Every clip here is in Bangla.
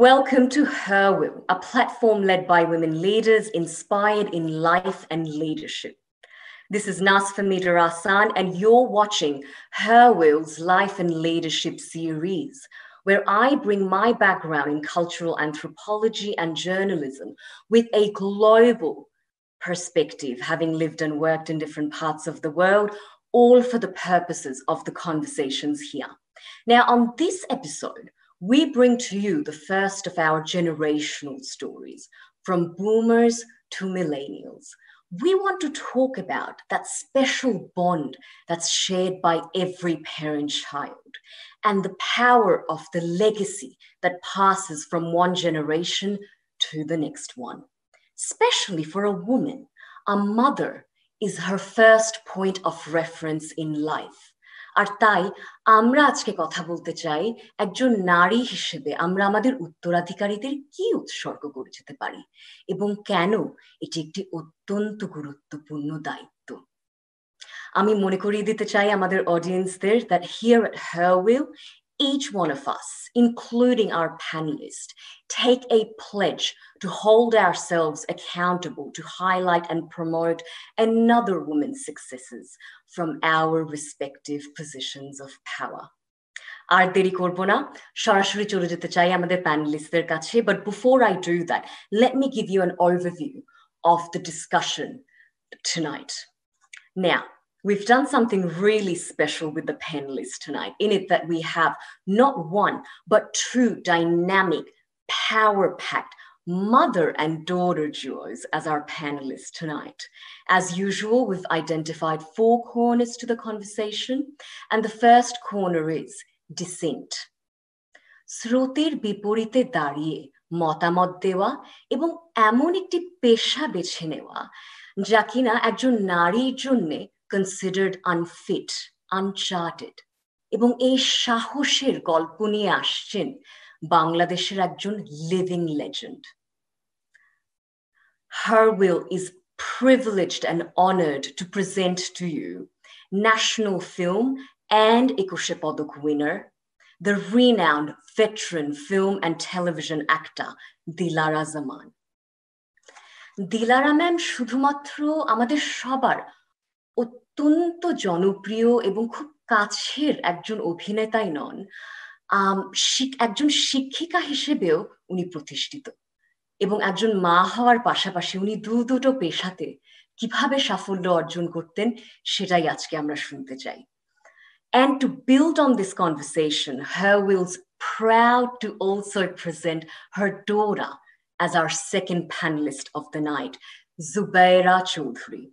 Welcome to HerWILL, a platform led by women leaders inspired in life and leadership. This is Naaz and you're watching HerWILL's Life and Leadership series, where I bring my background in cultural anthropology and journalism with a global perspective, having lived and worked in different parts of the world, all for the purposes of the conversations here. Now, on this episode, we bring to you the first of our generational stories, from boomers to millennials. We want to talk about that special bond that's shared by every parent-child and the power of the legacy that passes from one generation to the next one. Especially for a woman, a mother is her first point of reference in life. আর তাই আমরা আজকে কথা বলতে চাই একজন নারী হিসেবে আমরা আমাদের উত্তরাধিকারীদের কি উৎসর্গ করে যেতে পারি এবং কেন এটি একটি অত্যন্ত গুরুত্বপূর্ণ দায়িত্ব। আমি মনে করিয়ে দিতে চাই আমাদের অডিয়েন্সদের that here at HerWILL, each one of us, including our panelists, take a pledge to hold ourselves accountable to highlight and promote another woman's successes from our respective positions of power. আর দেরি করব না, সরাসরি চলে যেতে চাই আমাদের প্যানেলিস্টদের কাছে, but before I do that, let me give you an overview of the discussion tonight. Now, we've done something really special with the panelists tonight, in it that we have not one, but two dynamic, power-packed mother and daughter duos as our panelists tonight. As usual, we've identified 4 corners to the conversation, and the first corner is dissent. স্রোতের বিপরীতে দাঁড়িয়ে মতামত দেওয়া এবং এমন একটি পেশা বেছে নেওয়া যা কিনা একজন নারীর জন্যে considered unfit, uncharted, এবং এই সাহসের গল্প নিয়ে আসছেন বাংলাদেশের একজন living legend. HerWILL is privileged and honored to present to you national film and একুশে পদক winner, the renowned veteran film and television actor Dilara Zaman. Dilara ma'am শুধুমাত্র আমাদের সবার অত্যন্ত জনপ্রিয় এবং খুব কাছের একজন অভিনেতাই নন, একজন শিক্ষিকা হিসেবেও উনি প্রতিষ্ঠিত এবং একজন মা হওয়ার পাশাপাশি উনি দুটো পেশাতে কিভাবে সাফল্য অর্জন করতেন সেটাই আজকে আমরা শুনতে চাই. And to build on this conversation, HerWILL's proud to also present her daughter as our second panelist of the night, Zubaira Choudhury.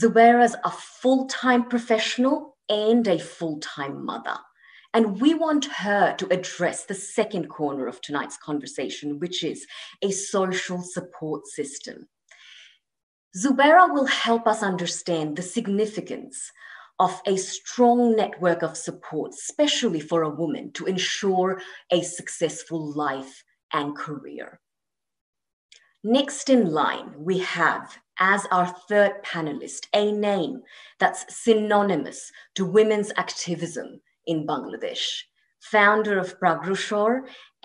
Zubaira's a full-time professional and a full-time mother. And we want her to address the second corner of tonight's conversation, which is a social support system. Zubaira will help us understand the significance of a strong network of support, especially for a woman, to ensure a successful life and career. Next in line, we have, as our third panelist, a name that's synonymous to women's activism in Bangladesh, founder of Pragroshor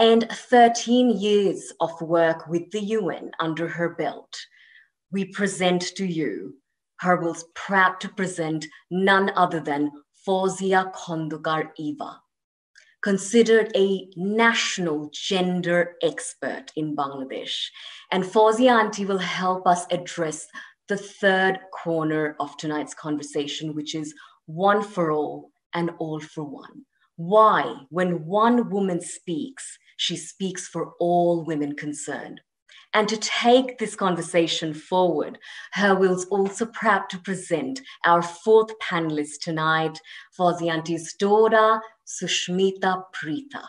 and 13 years of work with the UN under her belt. We present to you, HerWILL's proud to present none other than Fawzia Khondokar Eva, considered a national gender expert in Bangladesh. And Fawzia Auntie will help us address the third corner of tonight's conversation, which is one for all and all for one. Why, when one woman speaks, she speaks for all women concerned. And to take this conversation forward, HerWILL's also proud to present our fourth panelist tonight, Fawzia Auntie's daughter, Sushmita Preetha.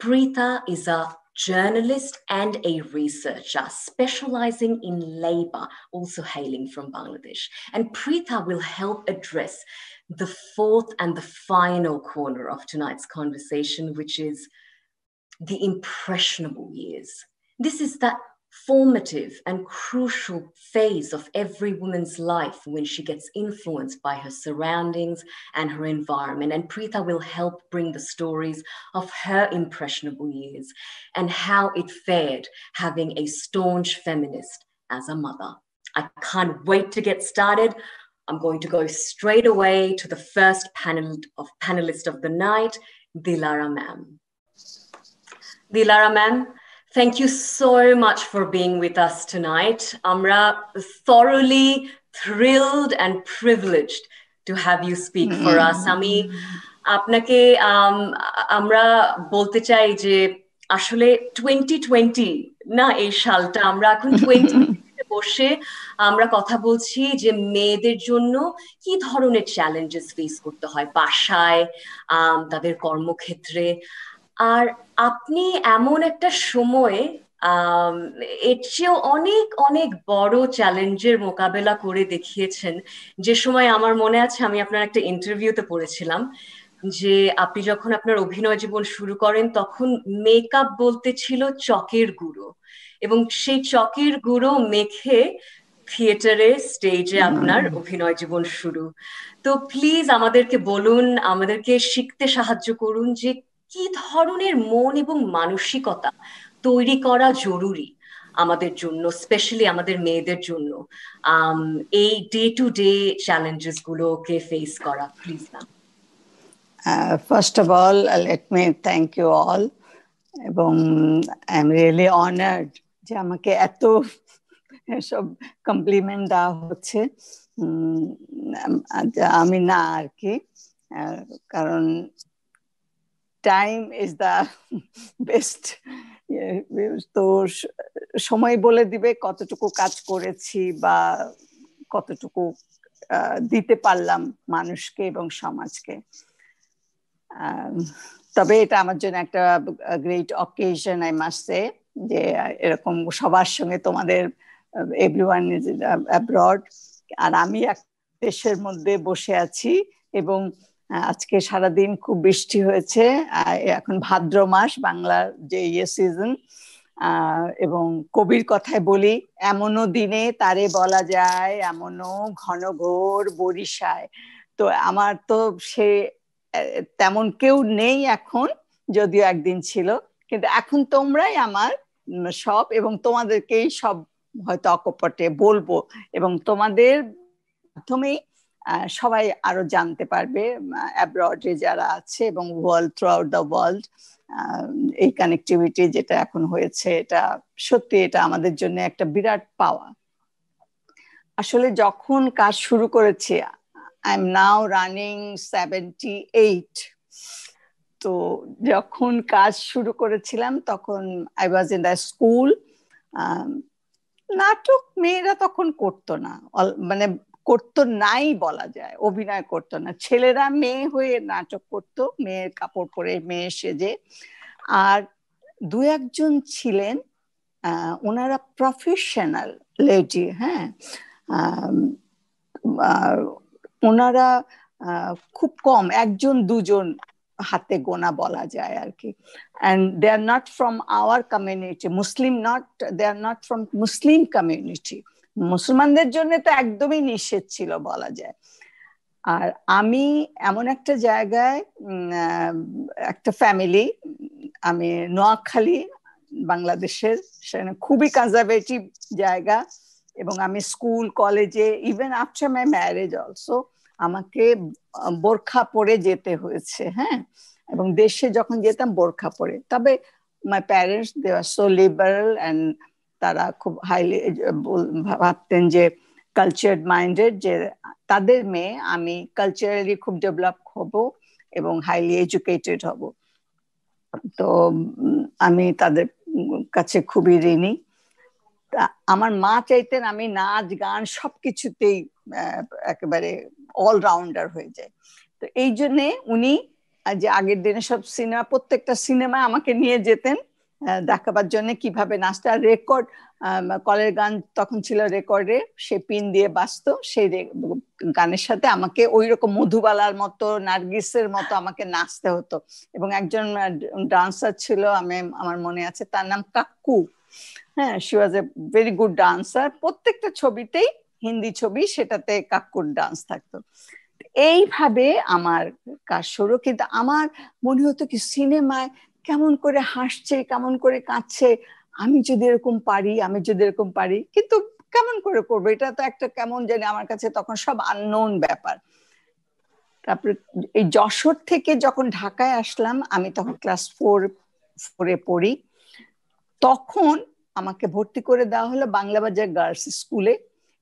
Preetha is a journalist and a researcher specializing in labor, also hailing from Bangladesh. And Preetha will help address the fourth and the final corner of tonight's conversation, which is the impressionable years. This is that formative and crucial phase of every woman's life when she gets influenced by her surroundings and her environment. And Preetha will help bring the stories of her impressionable years and how it fared having a staunch feminist as a mother. I can't wait to get started. I'm going to go straight away to the first panelist of the night, Dilara ma'am. Dilara ma'am, thank you so much for being with us tonight. Amra thoroughly thrilled and privileged to have you speak for us. Ami আপনাকে আমরা বলতে চাই যে আসলে 2020 না এই সালটা আমরা এখন 20 বসে আমরা কথা বলছি যে মেয়েদের জন্য কি ধরনের চ্যালেঞ্জেস ফেস করতে হয় বাসায় তাদের কর্মক্ষেত্রে আর আপনি এমন একটা সময়ে এর চেয়েও অনেক অনেক বড় চ্যালেঞ্জের মোকাবেলা করে দেখিয়েছেন যে সময় আমার মনে আছে আমি আপনার একটা ইন্টারভিউতে পড়েছিলাম যে আপনি যখন আপনার অভিনয় জীবন শুরু করেন তখন মেকআপ বলতে ছিল চকের গুঁড়ো এবং সেই চকের গুঁড়ো মেখে থিয়েটারে স্টেজে আপনার অভিনয় জীবন শুরু তো প্লিজ আমাদেরকে বলুন আমাদেরকে শিখতে সাহায্য করুন যে কি ধরনের মন এবং মানসিকতা তৈরি করা জরুরি আমাদের জন্য স্পেশালি আমাদের মেয়েদের জন্য এই ডে টু ডে চ্যালেঞ্জেস গুলোকে ফেস করা please ma'am First of all, let me thank you all. এবং I'm really honored যে আমাকে এত সব কমপ্লিমেন্ট দেওয়া হচ্ছে আমি না আর কি কারণ টাইম ইজ দ্য বেস্ট তো সময় বলে দিবে কতটুকু কাজ করেছি বা কতটুকু দিতে পারলাম মানুষকে এবং সমাজকে তবে এটা আমার জন্য একটা great occasion I must say যে এরকম সবার সঙ্গে তোমাদের এভরিওয়ান ইজ অ্যাব্রড আর আমি এক দেশের মধ্যে বসে আছি এবং আজকে সারাদিন খুব বৃষ্টি হয়েছে এখন ভাদ্র মাস বাংলার যে সিজন এবং কবির কথায় বলি এমনও দিনে তারে বলা যায় এমনও ঘন ঘোর বরিশায় তো আমার তো সে তেমন কেউ নেই এখন যদিও একদিন ছিল কিন্তু এখন তোমরাই আমার সব এবং তোমাদেরকেই সব হয়তো অকপটে বলবো এবং তোমাদের মাধ্যমেই সবাই আরো জানতে পারবে অ্যাব্রডে যারা আছে এবং world through out the world এই কানেক্টিভিটি যেটা এখন হয়েছে এটা সত্যি এটা আমাদের জন্য একটা বিরাট পাওয়া আসলে যখন কাজ শুরু করেছি I'm now running 78 তো যখন কাজ শুরু করেছিলাম তখন I was in the school নাটক মেয়েরা তখন করতো না মানে করতো নাই বলা যায় অভিনয় করতো না ছেলেরা মেয়ে হয়ে নাটক করতো মেয়ের কাপড় পরে মেয়ে সেজে আর দু একজন ছিলেন ওনারা প্রফেশনাল লেডি হ্যাঁ ওনারা খুব কম একজন দুজন হাতে গোনা বলা যায় আর কি and they are not from our community muslim not they are not from muslim community মুসলমানদের জন্য তো একদমই নিষেধ ছিল বলা যায় আর আমি এমন একটা জায়গায় একটা ফ্যামিলি আমি নোয়াখালী বাংলাদেশের সেখানে খুবই কনজারভেটিভ জায়গা এবং আমি স্কুল কলেজে even after my marriage also আমাকে বোরখা পরে যেতে হয়েছে হ্যাঁ এবং দেশে যখন যেতাম বোরখা পরে তবে my parents they are so liberal and তারা খুব হাইলি ভাবতেন যে কালচার মাইন্ডেড যে তাদের মেয়ে আমি কালচারালি খুব ডেভেলপ হব এবং হাইলি এডুকেটেড হব তো আমি তাদের কাছে খুবই ঋণী আমার মা চাইতেন আমি নাচ গান সবকিছুতেই একেবারে অলরাউন্ডার হয়ে যায় তো এই জন্যে উনি যে আগের দিনে সব সিনেমা প্রত্যেকটা সিনেমায় আমাকে নিয়ে যেতেন দেখাবার জন্য কিভাবে নাচটা রেকর্ড কলের গান তখন ছিল রেকর্ডে সে পিন দিয়ে বাজতো সেই গানের সাথে আমাকে ওই রকম মধুবালার মতো নার্গিসের মতো আমাকে নাচতে হতো এবং একজন ডান্সার ছিল আমার মনে আছে তার নাম কাকু হ্যাঁ, she was a very good dancer. প্রত্যেকটা ছবিতেই, হিন্দি ছবি, সেটাতে কাকুর ডান্স থাকতো। এইভাবে আমার কাজ শুরু। কিন্তু আমার মনে হতো কি, সিনেমায় কেমন করে হাসছে, কেমন করে কাঁদছে, আমি যদি এরকম পারি, আমি যদি এরকম পারি, কিন্তু কেমন করে করবো, এটা তো একটা কেমন জানি আমার কাছে তখন সব আননোন ব্যাপার। তারপরে এই যশোর থেকে যখন ঢাকায় আসলাম, আমি তখন ক্লাস 4-এ পড়ি, তখন আমাকে ভর্তি করে দেওয়া হলো বাংলাবাজার গার্লস স্কুলে।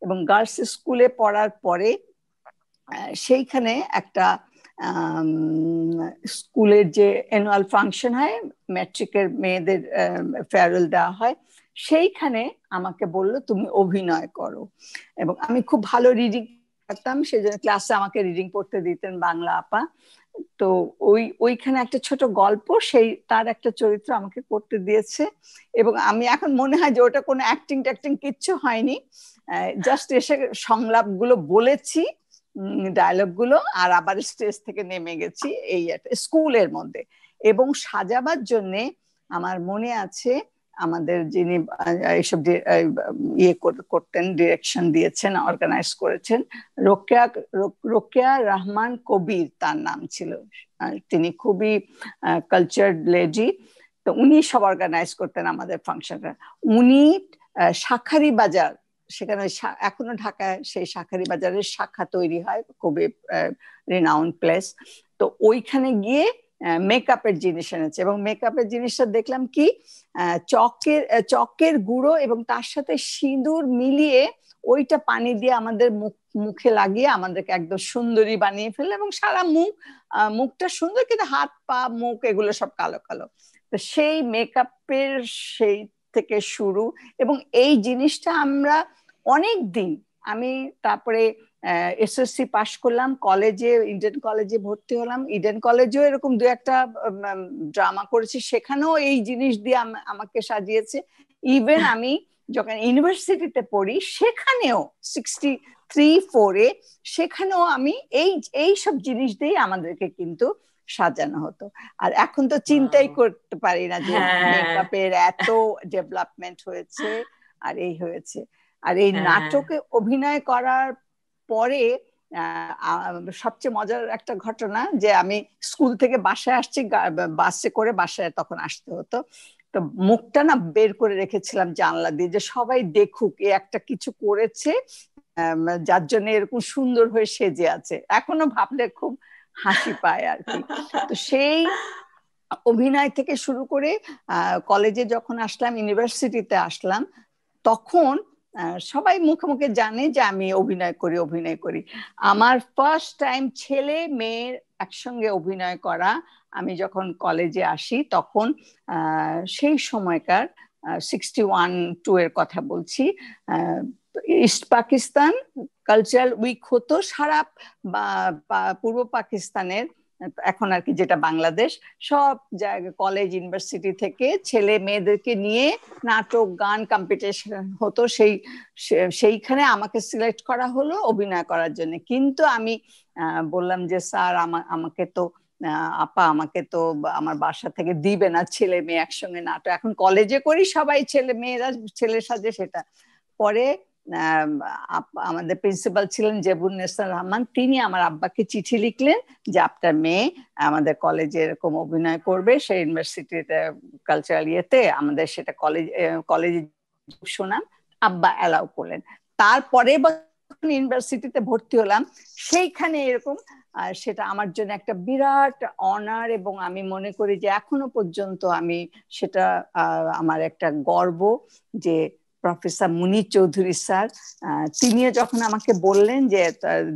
এবং গার্লস স্কুলে পড়ার পরে সেইখানে একটা স্কুলের যে অ্যানুয়াল ফাংশন হয়, ম্যাট্রিকের মেয়েদের ফেয়ারওয়েল দেওয়া হয়, সেইখানে আমাকে বললো তুমি অভিনয় করো। এবং আমি খুব ভালো রিডিং করতাম, সেই জন্য ক্লাসে আমাকে রিডিং পড়তে দিতেন বাংলা আপা। তো ওইখানে একটা ছোট গল্প, সেই তার একটা চরিত্র আমাকে করতে দিয়েছে। এবং আমি এখন মনে হয় যে ওটা কোনো অ্যাক্টিং ট্যাক্টিং কিচ্ছু হয়নি, জাস্ট এসে সংলাপগুলো বলেছি, ডায়লগ গুলো, আর আবার স্টেজ থেকে নেমে গেছি, এই একটা স্কুলের মধ্যে। এবং সাজাবার জন্য আমার মনে আছে, আমাদের যিনি এইসব ইয়ে করতেন, ডিরেকশন দিয়েছেন, অর্গানাইজ করেছেন, রোকেয়া রোকেয়া রহমান কবির তার নাম ছিল। তিনি খুবই কালচার্ড লেডি। তো উনি সব অর্গানাইজ করতেন আমাদের ফাংশনটা। উনি শাঁখারি বাজার, সেখানে এখনো ঢাকায় সেই শাঁখারি বাজারের শাখা তৈরি হয়, খুবই রিনাউন্ড প্লেস। তো ওইখানে গিয়ে মেকআপের জিনিস এনেছে, এবং মেকআপের জিনিসটা দেখলাম কি, চকের গুঁড়ো এবং তার সাথে সিঁদুর মিলিয়ে ওইটা পানি দিয়ে আমাদের মুখে লাগিয়ে আমাদেরকে একদম সুন্দরী বানিয়ে ফেললো। এবং সারা মুখটা সুন্দর, কিন্তু হাত পা মুখ এগুলো সব কালো কালো। তো সেই মেকআপের সেই থেকে শুরু। এবং এই জিনিসটা আমরা অনেক দিন, আমি তারপরে এসএসসি পাশ করলাম, কলেজে ইডেন কলেজে ভর্তি হলাম। ইডেন কলেজেও এরকম দু একটা ড্রামা করেছি, সেখানেও এই জিনিস দিয়ে আমাকে সাজিয়েছে। ইভেন আমি যখন ইউনিভার্সিটিতে পড়ি, সেখানেও 63-4-এ, সেখানেও আমি এই সব জিনিস দিয়ে আমাদেরকে কিন্তু সাজানো হতো। আর এখন তো চিন্তাই করতে পারি না যে মেকআপের এত ডেভেলপমেন্ট হয়েছে, আর এই হয়েছে। আর এই নাটকে অভিনয় করার পরে সবচেয়ে মজার একটা ঘটনা, যে আমি স্কুল থেকে বাসায় আসছি, বাসে করে বাসায় তখন আসতে হতো। তো মুখটা না বের করে রেখেছিলাম জানলা দিয়ে, যে সবাই দেখুক এ একটা কিছু করেছে, যার জন্য এরকম সুন্দর হয়ে সেজে আছে। এখনো ভাবলে খুব হাসি পায় আর কি। তো সেই অভিনয় থেকে শুরু করে কলেজে যখন আসলাম, ইউনিভার্সিটিতে আসলাম, তখন সবাই মুখে মুখে জানে যে আমি অভিনয় করি। আমার ফার্স্ট টাইম ছেলে মেয়ের একসঙ্গে অভিনয় করা, আমি যখন কলেজে আসি তখন, সেই সময়কার 61-2 এর কথা বলছি, ইস্ট পাকিস্তান কালচারাল উইক হতো সারা পূর্ব পাকিস্তানের, এখন আর কি যেটা বাংলাদেশ, সব জায়গায় কলেজ ইউনিভার্সিটি থেকে ছেলে মেয়েদেরকে নিয়ে নাটক গান কম্পিটিশন হতো। সেইখানে আমাকে সিলেক্ট করা হলো অভিনয় করার জন্য। কিন্তু আমি বললাম যে স্যার, আমাকে তো আপা, আমাকে তো আমার বাসা থেকে দিবে না ছেলে মেয়ে একসঙ্গে নাটক, এখন কলেজে করি সবাই ছেলে মেয়েরা ছেলে সাজে। সেটা পরে আমাদের প্রিন্সিপাল ছিলেন জেবুন্নেসা রহমান, তিনি আমার আব্বাকে চিঠি লিখলেন যে আপনার মেয়ে আমাদের কলেজে এরকম অভিনয় করবে, সেই ইউনিভার্সিটিতে কালচারাল ইয়েতে, আমাদের সেটা কলেজে শোনান। আব্বা অ্যালাউ করলেন। তারপরে ইউনিভার্সিটিতে ভর্তি হলাম, সেইখানে এরকম, সেটা আমার জন্য একটা বিরাট অনার। এবং আমি মনে করি যে এখনো পর্যন্ত আমি সেটা আমার একটা গর্ব, যে প্রফেসর মুনির চৌধুরী স্যার, তিনিও যখন আমাকে বললেন যে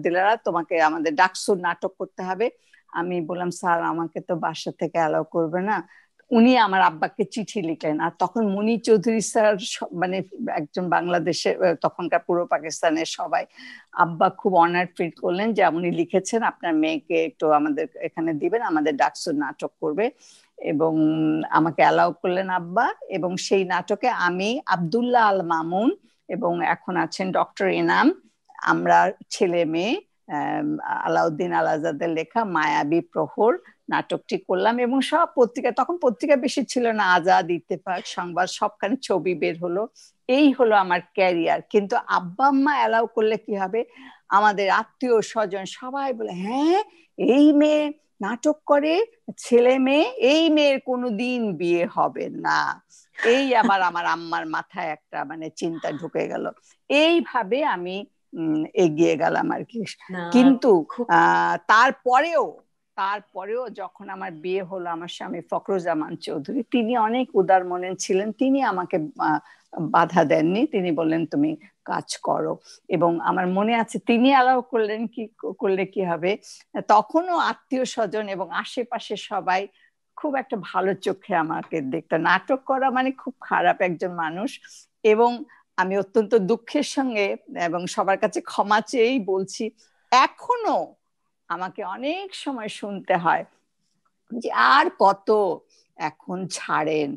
দিলারা, তোমাকে আমাদের ডাকসুর নাটক করতে হবে, আমি বললাম স্যার, আমাকে তো বাসা থেকে অ্যালাউ করবে না। উনি আমার আব্বাকে চিঠি লিখলেন। আর তখন মুনির চৌধুরী স্যার মানে একজন বাংলাদেশের, তখনকার পূর্ব পাকিস্তানের সবাই, আব্বা খুব অনার ফিল করলেন যে উনি লিখেছেন আপনার মেয়েকে একটু আমাদের এখানে দিবেন, আমাদের ডাকসুর নাটক করবে। এবং আমাকে অ্যালাউ করলেন আব্বা। এবং সেই নাটকে আমি, আব্দুল্লাহ আল মামুন এবং এখন আছেন ডক্টর এনাম, আমরা ছেলে মেয়ে আলাউদ্দিন আল আজাদের লেখা মায়াবী প্রহর নাটকটি করলাম, এবং সব পত্রিকা, তখন পত্রিকা বেশি ছিল না, আজাদ, ইত্তেফাক, সংবাদ, সবখানে ছবি বের হলো। এই হলো আমার ক্যারিয়ার। কিন্তু আব্বা আম্মা অ্যালাউ করলে কি হবে, আমাদের আত্মীয় স্বজন সবাই বলে, হ্যাঁ এই মেয়ে নাটক করে, ছেলে মেয়ে, এই মেয়ের কোনোদিন বিয়ে হবে না। এই আবার আমার আম্মার মাথায় একটা মানে চিন্তা ঢুকে গেল। এইভাবে আমি এগিয়ে গেলাম আর কি। কিন্তু তারপরেও যখন আমার বিয়ে হলো, আমার স্বামী ফখরুজ্জামান চৌধুরী, তিনি অনেক উদার মনের ছিলেন, তিনি আমাকে বাধা দেননি, তিনি বললেন তুমি কাজ করো। এবং আমার মনে আছে তিনি অ্যালাউ করলেন, কি করলে কি হবে, তখনও আত্মীয় স্বজন এবং আশেপাশে সবাই খুব একটা ভালো চোখে আমাকে দেখতো। নাটক করা মানে খুব খারাপ একজন মানুষ। এবং আমি অত্যন্ত দুঃখের সঙ্গে এবং সবার কাছে ক্ষমা চেয়েই বলছি, এখনো আমাকে অনেক সময় শুনতে হয় যে আর কত, এখন ছাড়েন,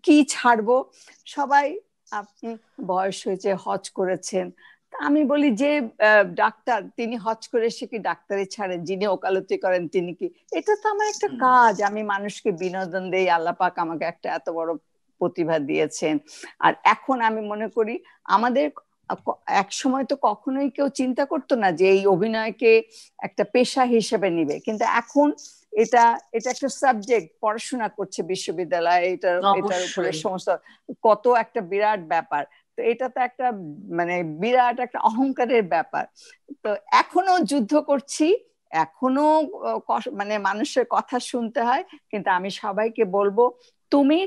কি ছাড়বো, সবাই আপনি বয়স হয়েছে, হজ করেছেন। আমি বলি যে ডাক্তার, তিনি হজ করে এসে কি ডাক্তারি ছাড়েন? যিনি ওকালতি করেন তিনি কি? এটা তো আমার একটা কাজ, আমি মানুষকে বিনোদন দেই, আল্লাহ পাক আমাকে একটা এত বড় প্রতিভা দিয়েছেন। আর এখন আমি মনে করি আমাদের, এক সময় তো কখনোই কেউ চিন্তা করতো না যে এই অভিনয়কে একটা পেশা হিসেবে নিবে, কিন্তু এখন এটা এটা একটা সাবজেক্ট, পড়াশোনা করছে বিশ্ববিদ্যালয়ে, এটার উপরে সমস্ত কত একটা বিরাট ব্যাপার। তো এটা তো একটা মানে বিরাট একটা অহংকারের ব্যাপার। তো এখনো যুদ্ধ করছি, এখনো মানে মানুষের কথা শুনতে হয়, কিন্তু আমি সবাইকে বলবো, তুমি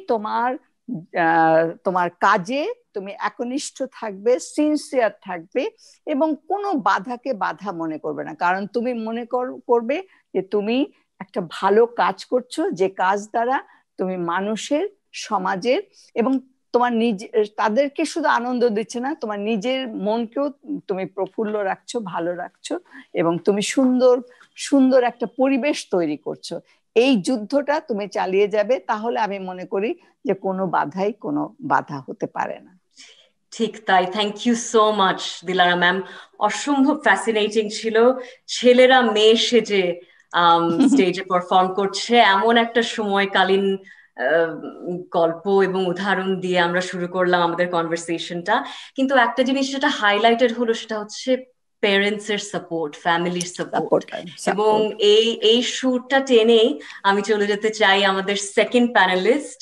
তোমার কাজে তুমি একনিষ্ঠ থাকবে, সিনসিয়ার থাকবে, এবং কোনো বাধাকে বাধা মনে করবে না। কারণ তুমি মনে করবে যে তুমি একটা ভালো কাজ করছো, যে কাজ দ্বারা তুমি মানুষের, সমাজের এবং তোমার তাদেরকে শুধু আনন্দ দিচ্ছে না, তোমার নিজের মনকেও তুমি প্রফুল্ল রাখছো, ভালো রাখছো, এবং তুমি সুন্দর সুন্দর একটা পরিবেশ তৈরি করছো। এই যুদ্ধটা তুমি চালিয়ে যাবে, তাহলে আমি মনে করি যে কোনো বাধাই কোনো বাধা হতে পারে না। ঠিক তাই। Thank you so much Dilara ma'am, অসম্ভব ফ্যাসিনেটিং ছিল। ছেলেরা মেয়ে সেজে স্টেজে পারফর্ম করছে, এমন একটা সময়কালীন গল্প এবং উদাহরণ দিয়ে আমরা শুরু করলাম আমাদের কনভারসেশনটা। কিন্তু একটা জিনিস যেটা হাইলাইটেড হলো সেটা হচ্ছে প্যারেন্টস এর সাপোর্ট, ফ্যামিলির সাপোর্ট। এবং এই সুরটা টেনেই আমি চলে যেতে চাই আমাদের second panelist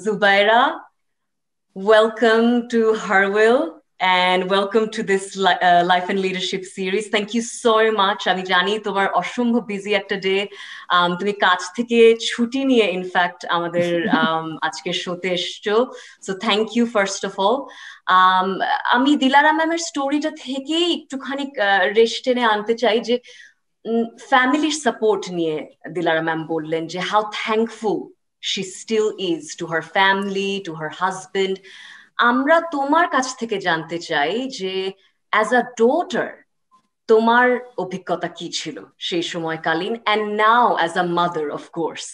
Zubaira. Welcome to HerWILL and welcome to this Life and Leadership series. Thank you so much. আমি জানি তোমার অসম্ভব বিজি একটা ডে, তুমি কাজ থেকে ছুটি নিয়ে ইনফ্যাক্ট আমাদের আজকের শোতে এসছো। So thank you first of all. আমি দিলারা ম্যামের স্টোরিটা থেকেই একটুখানি রেশ টেনে আনতে চাই যে ফ্যামিলির সাপোর্ট নিয়ে দিলারা ম্যাম বললেন যে how thankful she still is to her family, to her husband. আমরা তোমার কাছ থেকে জানতে চাই যে as a daughter তোমার অভিজ্ঞতা কি ছিল সেই সময়কালীন, and now as a mother of course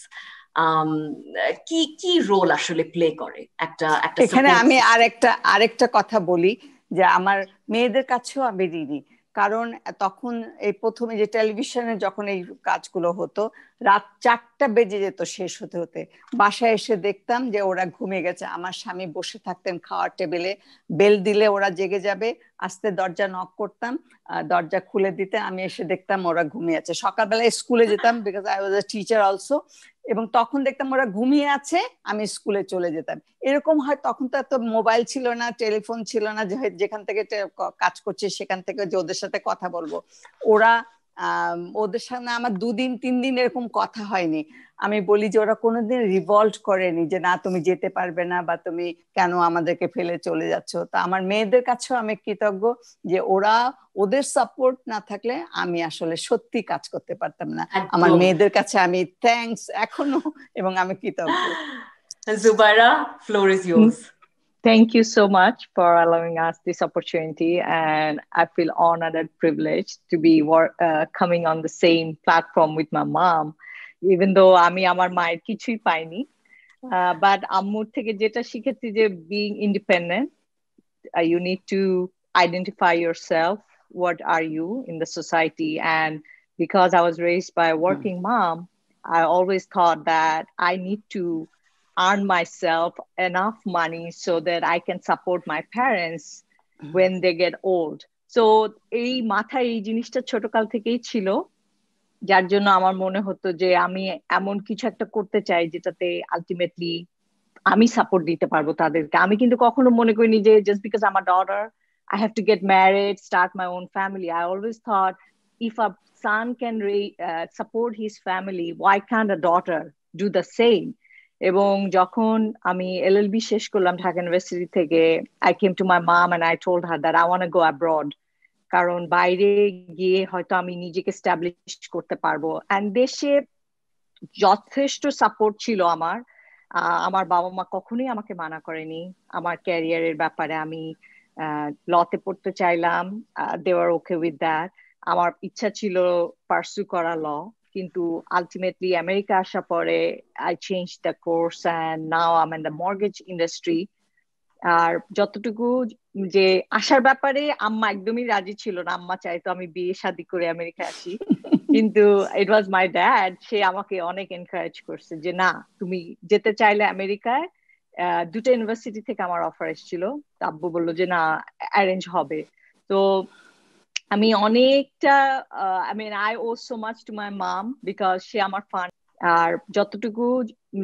কি কি রোল আসলে প্লে করে একটা এখানে আমি আরেকটা কথা বলি, যে আমার মেয়েদের কাছেও আমি ঋণী। কারণ তখন এই প্রথমে যে টেলিভিশনে যখন এই কাজগুলো হতো, রাত 4টা বেজে যেত শেষ হতে হতে, বাসায় এসে দেখতাম যে ওরা ঘুমিয়ে গেছে। আমার স্বামী বসে থাকতেন খাওয়ার টেবিলে, বেল দিলে ওরা জেগে যাবে, আস্তে দরজা নক করতাম, দরজা খুলে দিতে, আমি এসে দেখতাম ওরা ঘুমিয়ে আছে। সকালবেলায় স্কুলে যেতাম, because I was a teacher also, এবং তখন দেখতাম ওরা ঘুমিয়ে আছে, আমি স্কুলে চলে যেতাম। এরকম হয়, তখন তো এত মোবাইল ছিল না, টেলিফোন ছিল না, যেখান থেকে কাজ করছে সেখান থেকে যে ওদের সাথে কথা বলবো। ওদের সামনে আমার 2-3 দিন এরকম কথা হয়নি। আমি বলি যে ওরা কোনোদিন রিভল্ট করেনি যে না তুমি যেতে পারবে না, বা তুমি কেন আমাদেরকে ফেলে চলে যাচ্ছ। তা আমার মেয়েদের কাছেও আমি কৃতজ্ঞ যে ওদের সাপোর্ট না থাকলে আমি আসলে সত্যি কাজ করতে পারতাম না। আমার মেয়েদের কাছে আমি থ্যাঙ্কস এখনো, এবং আমি কৃতজ্ঞ। Zubaira, floor is yours. Thank you so much for allowing us this opportunity, and I feel honored and privileged to be coming on the same platform with my mom, even though আমি আমার মায়ের কিছুই পাইনি, but আম্মুর থেকে যেটা শিখেছি যে being independent, you need to identify yourself, what are you in the society. And because I was raised by a working mom, I always thought that I need to earn myself enough money so that I can support my parents when they get old. So এই মাথায় এই জিনিসটা ছোটকাল থেকেই ছিল, যার জন্য আমার মনে হতো যে আমি এমন কিছু একটা করতে চাই যেটাতে আলটিমেটলি আমি সাপোর্ট দিতে পারবো তাদেরকে। আমি কিন্তু কখনো মনে করিনি যে just because I am a daughter I have to get married, start my own family. I always thought if a son can support his family, why can't a daughter do the same? এবং যখন আমি এলএলবি শেষ করলাম ঢাকা ইউনিভার্সিটি থেকে, I came to my mom and I told her that I want to go abroad. কারণ বাইরে গিয়ে হয়তো আমি নিজেকে স্টাবলিশ করতে পারবো। অ্যান্ড দেশে যথেষ্ট সাপোর্ট ছিল আমার। আমার বাবা মা কখনোই আমাকে মানা করেনি আমার ক্যারিয়ারের ব্যাপারে। আমি লতে পড়তে চাইলাম, they were okay with that. আমার ইচ্ছা ছিল পার্সু করা ল, কিন্তু আলটিমেটলি আমেরিকা আসার পরে I change the course and now I am in the mortgage industry. আর যতটুকু যে আসার ব্যাপারে আম্মা একদমই রাজি ছিল না, আম্মা চাইতো আমি বিয়ে শাদী করে আমেরিকা আসি, কিন্তু ইট ওয়াজ মাই ড্যাড, সে আমাকে অনেক এনকারেজ করছে যে না তুমি যেতে চাইলে আমেরিকায়। দুটো ইউনিভার্সিটি থেকে আমার অফার এসেছিল, আব্বু বললো যে না অ্যারেঞ্জ হবে। তো আমি অনেকটা I owe so much to my mum because সে আমার ফান্ড। আর যতটুকু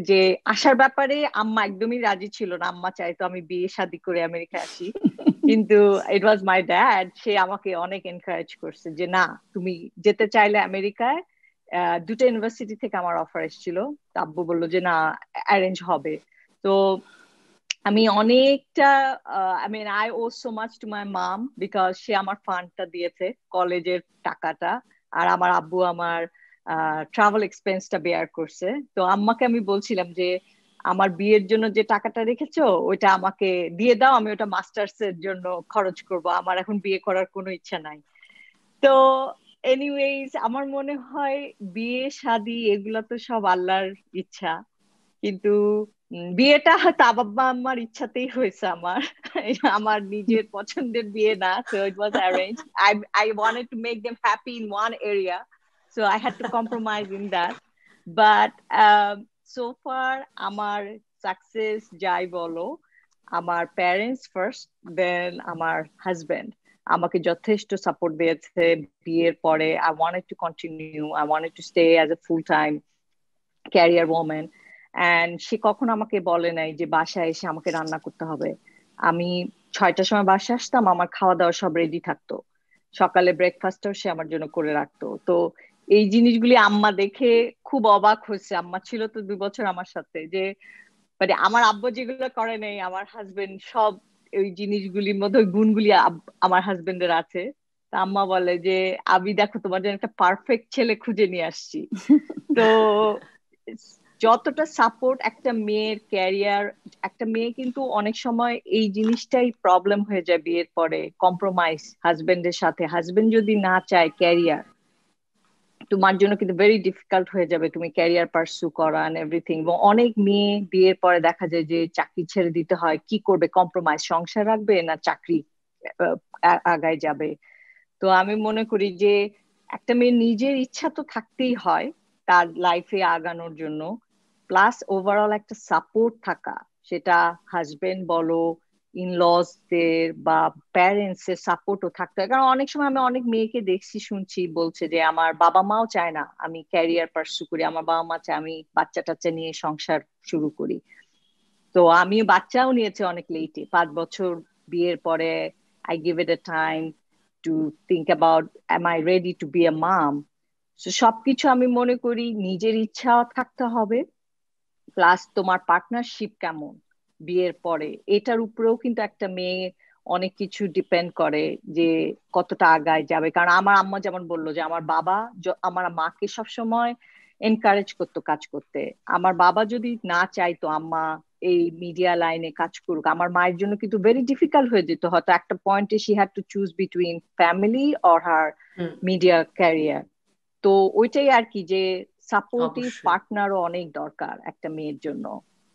যে আসার ব্যাপারে আম্মা একদমই রাজি ছিল না, আম্মা চাইতো আমি বিয়ে শাদী করে আমেরিকা আসি, কিন্তু ইট ওয়াজ মাই ড্যাড, সে আমাকে অনেক এনকারেজ করছে যে না তুমি যেতে চাইলে আমেরিকায়। দুটো ইউনিভার্সিটি থেকে আমার অফার এসেছিল, আব্বু বললো যে না অ্যারেঞ্জ হবে। তো আমি অনেকটা I owe so much to my mum because সে আমার ফান্ডটা দিয়েছে, কলেজের টাকাটা, আর আমার আব্বু আমার ট্রাভেল এক্সপেন্সটা বেয়ার করছে। তো আম্মাকে আমি বলছিলাম যে আমার বিয়ের জন্য যে টাকাটা রেখেছো ওইটা আমাকে দিয়ে দাও, আমি ওটা মাস্টার্স এর জন্য খরচ করব, আমার এখন বিয়ে করার কোনো ইচ্ছা নাই। তো এনিওয়েজ আমার মনে হয় বিয়ে শাদী এগুলা তো সব আল্লাহর ইচ্ছা, কিন্তু বিয়েটা হয়তো বাবা আমার ইচ্ছাতেই হয়েছে আমার, আমার নিজের পছন্দের বিয়ে না। So it was arrange. I wanted to make them happy in one area, so I had to compromise in that. But so far আমার সাকসেস যাই বলো, আমার প্যারেন্টস ফার্স্ট, দেন আমার হাজবেন্ড আমাকে যথেষ্ট সাপোর্ট দিয়েছে বিয়ের পরে। I wanted to continue, I wanted to stay as a full time career woman. And সে কখনো আমাকে বলে নাই যে বাসায় এসে আমাকে রান্না করতে হবে। আমি 6টার সময় বাসায় আসতাম, আমার খাওয়া দাওয়া সব রেডি থাকতো, সকালে ব্রেকফাস্টও সে আমার জন্য করে রাখতো। তো এই জিনিসগুলি আম্মা দেখে খুব অবাক হয়েছে। আম্মা ছিল তো 2 বছর আমার সাথে, যে মানে আমার আব্বু যেগুলো করে নাই আমার হাজবেন্ড সব ওই জিনিসগুলির মধ্যে ওই গুণগুলি আমার হাজবেন্ডের আছে। তা আম্মা বলে যে আমি দেখো তোমার জন্য একটা পারফেক্ট ছেলে খুঁজে নিয়ে আসছি। তো যতটা সাপোর্ট একটা মেয়ের ক্যারিয়ার, একটা মেয়ে কিন্তু অনেক সময় এই জিনিসটাই প্রবলেম হয়ে যায় বিয়ের পরে, কম্প্রোমাইজ হাজবেন্ডের সাথে। হাজবেন্ড যদি না চায় ক্যারিয়ার, তোমার জন্য কিন্তু ভেরি ডিফিকাল্ট হয়ে যাবে তুমি ক্যারিয়ার পার্সু করা এন্ড এভরিথিং। এবং অনেক মেয়ে বিয়ের পরে দেখা যায় যে চাকরি ছেড়ে দিতে হয়, কি করবে, কম্প্রোমাইজ, সংসার রাখবে না চাকরি আগায় যাবে। তো আমি মনে করি যে একটা মেয়ের নিজের ইচ্ছা তো থাকতেই হয় তার লাইফে আগানোর জন্য, প্লাস ওভারঅল একটা সাপোর্ট থাকা, সেটা হাজবেন্ড বলো, ইনলসদের বা প্যারেন্টস এর সাপোর্টও থাকতে হয়। কারণ অনেক সময় আমি অনেক মেয়েকে দেখছি, শুনছি, বলছে যে আমার বাবা মাও চায় না আমি ক্যারিয়ার পার্সু করি, আমার বাবা মা চায় আমি বাচ্চা টাচ্চা নিয়ে সংসার শুরু করি। তো আমি বাচ্চাও নিয়েছি অনেক লেটে, 5 বছর বিয়ের পরে। I give it a time to think about am I ready to be a mum. সবকিছু আমি মনে করি নিজের ইচ্ছা থাকতে হবে, প্লাস তোমার পার্টনারশিপ কেমন বিয়ের পরে, এটার উপরেও কিন্তু একটা মেয়ে অনেক কিছু ডিপেন্ড করে যে কতটা আগায় যাবে। কারণ আমার আম্মা যেমন বললো যে আমার বাবা আমার মাকে সবসময় এনকারেজ করতো কাজ করতে। আমার বাবা যদি না চাইতো আম্মা এই মিডিয়া লাইনে কাজ করুক, আমার মায়ের জন্য কিন্তু ভেরি ডিফিকাল্ট হয়ে যেত। হয়তো একটা পয়েন্টে she had to choose between family or her media career. তো ওইটাই আর কি, যে সাপোর্টিভ পার্টনারও অনেক দরকার একটা মেয়ের জন্য,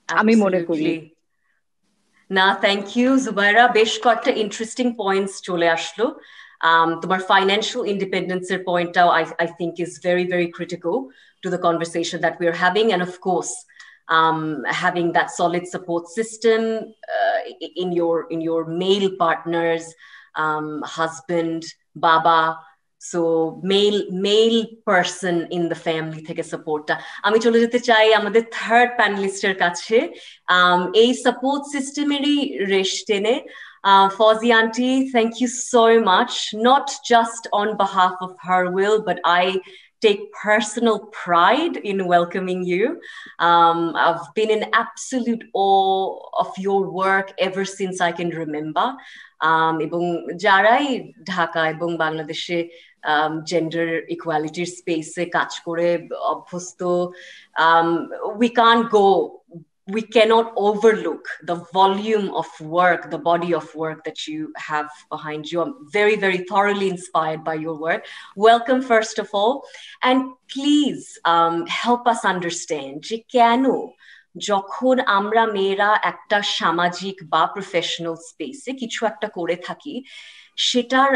আমি মনে করি। না, থ্যাংক ইউ জুবাইরা, বেশ কয়েকটা ইন্টারেস্টিং পয়েন্টস চলে আসলো। তোমার financial independence pointটাও I think is very, very critical to the conversation that we're having. And of course, having that solid support system in your male partners, husband, baba, so male person in the family থেকে সাপোর্টটা। আমি চলে যেতে চাই আমাদের থার্ড প্যানেলিস্টের কাছে এই সাপোর্ট সিস্টেমেরই রেশ টেনে। Fawzi auntie, thank you so much, not just on behalf of HerWILL, but I take personal pride in welcoming you. I've been in absolute awe of your work ever since I can remember. এবং যারাই ঢাকা এবং বাংলাদেশে জেন্ডার ইকুয়ালিটির স্পেসে কাজ করে অভ্যস্ত, we can't go, we cannot overlook the volume of work, the body of work that you have behind you. I'm very, very thoroughly inspired by your work. Welcome, first of all. And please help us understand যে কেন যখন আমরা মেয়েরা একটা সামাজিক বা প্রফেশনাল স্পেসে কিছু একটা করে থাকি, সেটার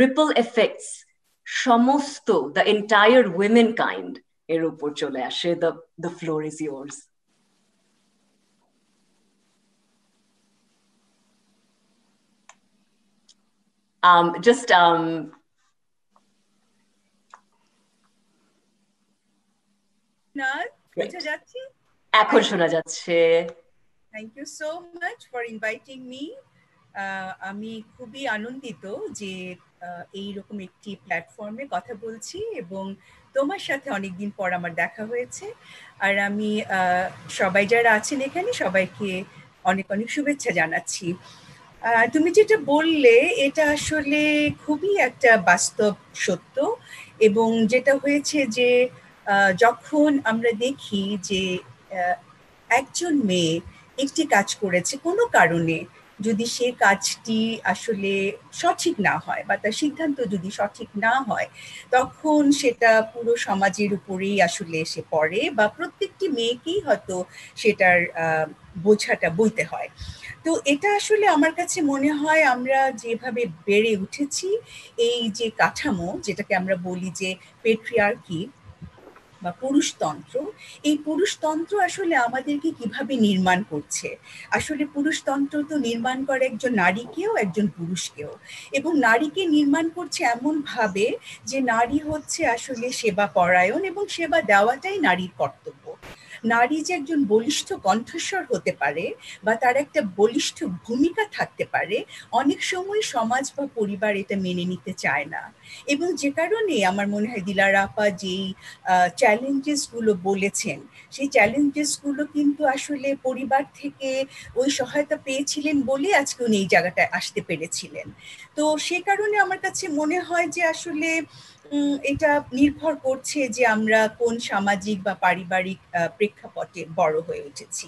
রিপল এফেক্টস সমস্ত the entire womankind এর উপর চলে আসে। The floor is yours. Naaz, বোঝা যাচ্ছে? এখন শোনা যাচ্ছে। Thank you so much for inviting me. আমি খুবই আনন্দিত যে এইরকম একটি প্ল্যাটফর্মে কথা বলছি এবং তোমার সাথে অনেকদিন পর আমার দেখা হয়েছে। আর আমি সবাই যারা আছেন এখানে সবাইকে অনেক অনেক শুভেচ্ছা জানাচ্ছি। তুমি যেটা বললে এটা আসলে খুবই একটা বাস্তব সত্য, এবং যেটা হয়েছে যে যখন আমরা দেখি যে একজন মেয়ে একটি কাজ করেছে কোনো কারণে, যদি সে কাজটি আসলে সঠিক না হয় বা তার সিদ্ধান্ত যদি সঠিক না হয়, তখন সেটা পুরো সমাজের উপরেই আসলে এসে পড়ে বা প্রত্যেকটি মেয়েকেই হয়তো সেটার বোঝাটা বইতে হয়। তো এটা আসলে আমার কাছে মনে হয় আমরা যেভাবে বেড়ে উঠেছি, এই যে কাঠামো যেটাকে আমরা বলি যে পেট্রিয়ার্কি বা পুরুষতন্ত্র, এই পুরুষতন্ত্র আসলে আমাদেরকে কিভাবে নির্মাণ করছে। আসলে পুরুষতন্ত্র তো নির্মাণ করে একজন নারীকেও একজন পুরুষকেও, এবং নারীকে নির্মাণ করছে এমন ভাবে যে নারী হচ্ছে আসলে সেবা পরায়ণ, এবং সেবা দেওয়াটাই নারীর কর্তব্য। নারী যে একজন বলিষ্ঠ কণ্ঠস্বর হতে পারে বা তার একটা বলিষ্ঠ ভূমিকা থাকতে পারে, অনেক সময় সমাজ বা পরিবার এটা মেনে নিতে চায় না। এবং যে কারণে আমার মনে হয় দিলারা আপা যেই চ্যালেঞ্জেসগুলো বলেছেন, সেই চ্যালেঞ্জেসগুলো কিন্তু আসলে পরিবার থেকে ওই সহায়তা পেয়েছিলেন বলে আজকে উনি এই জায়গাটায় আসতে পেরেছিলেন। তো সে কারণে আমার কাছে মনে হয় যে আসলে এটা নির্ভর করছে যে আমরা কোন সামাজিক বা পারিবারিক প্রেক্ষাপটে বড় হয়ে উঠেছি।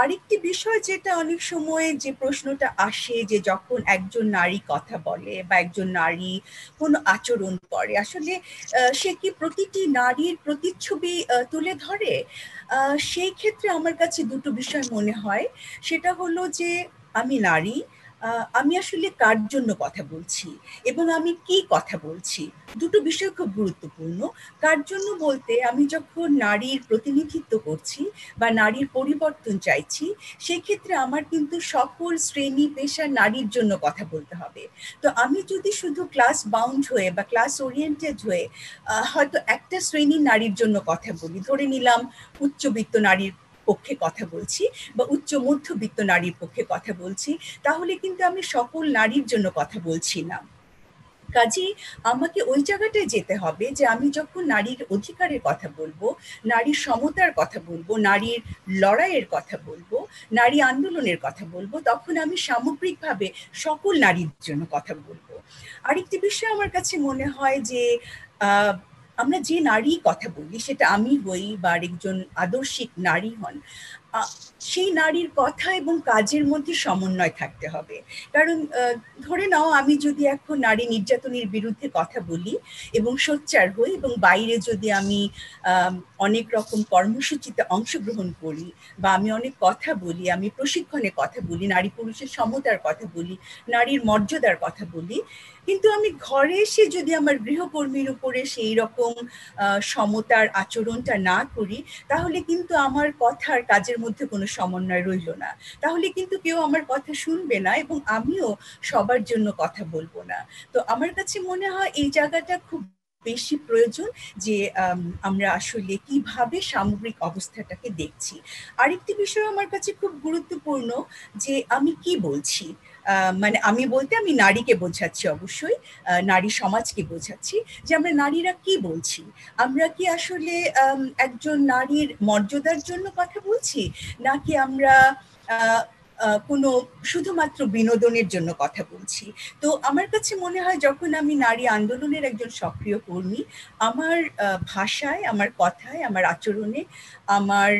আরেকটি বিষয় যেটা অনেক সময় যে প্রশ্নটা আসে, যে যখন একজন নারী কথা বলে বা একজন নারী কোনো আচরণ করে, আসলে সে কি প্রতিটি নারীর প্রতিচ্ছবি তুলে ধরে? সেই ক্ষেত্রে আমার কাছে দুটো বিষয় মনে হয়। সেটা হলো যে আমি নারী, আমি আসলে কার জন্য কথা বলছি এবং আমি কি কথা বলছি, দুটো বিষয় খুব গুরুত্বপূর্ণ। কার জন্য বলতে, আমি যখন নারীর প্রতিনিধিত্ব করছি বা নারীর পরিবর্তন চাইছি, সেক্ষেত্রে আমার কিন্তু সকল শ্রেণী পেশার নারীর জন্য কথা বলতে হবে। তো আমি যদি শুধু ক্লাস বাউন্ড হয়ে বা ক্লাস ওরিয়েন্টেড হয়ে হয়তো একটা শ্রেণীর নারীর জন্য কথা বলি, ধরে নিলাম উচ্চবিত্ত নারীর পক্ষে কথা বলছি বা উচ্চ মধ্যবিত্ত নারীর পক্ষে কথা বলছি, তাহলে কিন্তু আমি সকল নারীর জন্য কথা বলছি না। কাজেই আমাকে ওই জায়গাটায় যেতে হবে যে আমি যখন নারীর অধিকারের কথা বলবো, নারীর সমতার কথা বলবো, নারীর লড়াইয়ের কথা বলবো, নারী আন্দোলনের কথা বলবো, তখন আমি সামগ্রিকভাবে সকল নারীর জন্য কথা বলবো। আরেকটি বিষয় আমার কাছে মনে হয় যে আমরা যে নারী কথা বলি, সেটা আমি হই বা আরেকজন আদর্শিক নারী হন, সেই নারীর কথা এবং কাজের মধ্যে সমন্বয় থাকতে হবে। কারণ ধরে নাও আমি যদি এখন নারী নির্যাতনের বিরুদ্ধে কথা বলি এবং সোচ্চার হই, এবং বাইরে যদি আমি অনেক রকম কর্মসূচিতে অংশগ্রহণ করি, বা আমি অনেক কথা বলি, আমি প্রশিক্ষণে কথা বলি, নারী পুরুষের সমতার কথা বলি, নারীর মর্যাদার কথা বলি, কিন্তু আমি ঘরে এসে যদি আমার গৃহকর্মীর উপরে সেই রকম সমতার আচরণটা না করি, তাহলে কিন্তু আমার কথার কাজের মধ্যে কোনো সমন্বয় রইল না। তাহলে কিন্তু কেউ আমার কথা শুনবে না, এবং আমিও সবার জন্য কথা বলবো না। তো আমার কাছে মনে হয় এই জায়গাটা খুব বেশি প্রয়োজন, যে আমরা আসলে কিভাবে সামগ্রিক অবস্থাটাকে দেখছি। আরেকটি বিষয় আমার কাছে খুব গুরুত্বপূর্ণ, যে আমি কি বলছি। মানে আমি বলতে আমি নারীকে বোঝাচ্ছি, অবশ্যই নারী সমাজকে বোঝাচ্ছি, যে আমরা নারীরা কি বলছি। আমরা কি আসলে একজন নারীর মর্যাদার জন্য কথা বলছি, নাকি আমরা কোনো শুধুমাত্র বিনোদনের জন্য কথা বলছি। তো আমার কাছে মনে হয় যখন আমি নারী আন্দোলনের একজন সক্রিয় কর্মী, আমার ভাষায়, আমার কথায়, আমার আচরণে, আমার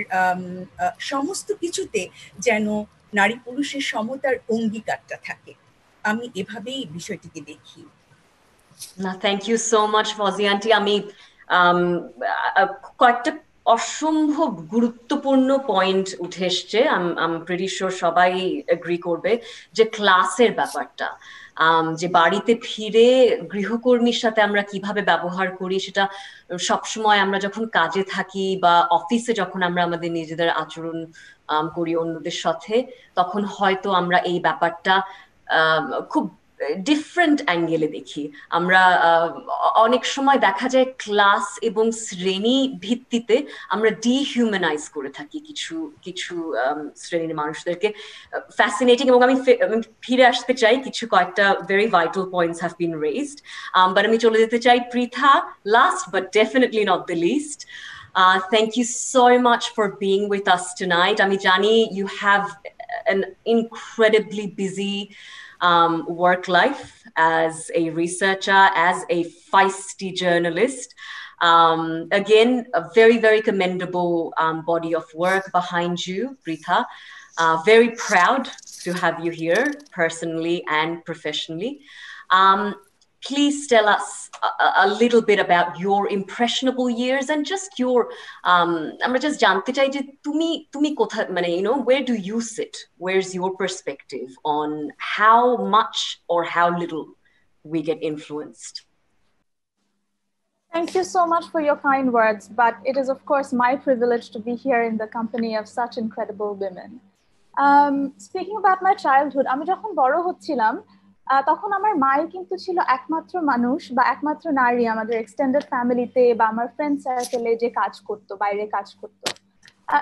সমস্ত কিছুতে যেন নারী পুরুষের সমতার অঙ্গীকারটা থাকে। আমি এভাবেই বিষয়টিকে দেখি। না, thank you so much Fauzi aunty. আমি কয়েকটা অসম্ভব গুরুত্বপূর্ণ পয়েন্ট উঠে এসছে, আম প্রিটি শিওর সবাই এগ্রি করবে, যে ক্লাসের ব্যাপারটা, যে বাড়িতে ফিরে গৃহকর্মীর সাথে আমরা কিভাবে ব্যবহার করি, সেটা সবসময় আমরা যখন কাজে থাকি বা অফিসে যখন আমরা আমাদের নিজেদের আচরণ করি অন্যদের সাথে, তখন হয়তো আমরা এই ব্যাপারটা খুব ডিফারেন্ট অ্যাঙ্গেলে দেখি। আমরা অনেক সময় দেখা যায় ক্লাস এবং শ্রেণী ভিত্তিতে আমরা ডিহিউম্যানাইজ করে থাকি কিছু কিছু শ্রেণীর মানুষদেরকে। ফ্যাসিনেটিং, এবং আমি ফিরে আসতে চাই, কিছু কয়েকটা very vital points have been raised, but আমি চলে যেতে চাই Pritha, last but definitely not the least. Thank you so much for being with us tonight. Ami Jani, you have an incredibly busy work life as a researcher, as a feisty journalist. Again, a very, very commendable body of work behind you, Pritha. Very proud to have you here personally and professionally. Please tell us a little bit about your impressionable years and just your আমরা just জানতে চাই যে তুমি কোথায়, মানে where do you sit, where's your perspective on how much or how little we get influenced. Thank you so much for your kind words, but it is of course my privilege to be here in the company of such incredible women. Speaking about my childhood, আমি যখন বড় হচ্ছিলাম তখন আমার মাই কিন্তু ছিল একমাত্র মানুষ বা একমাত্র নারী আমাদের এক্সটেন্ডেড ফ্যামিলিতে বা আমার ফ্রেন্ড সার্কেলে যে কাজ করতো, বাইরে কাজ করতো।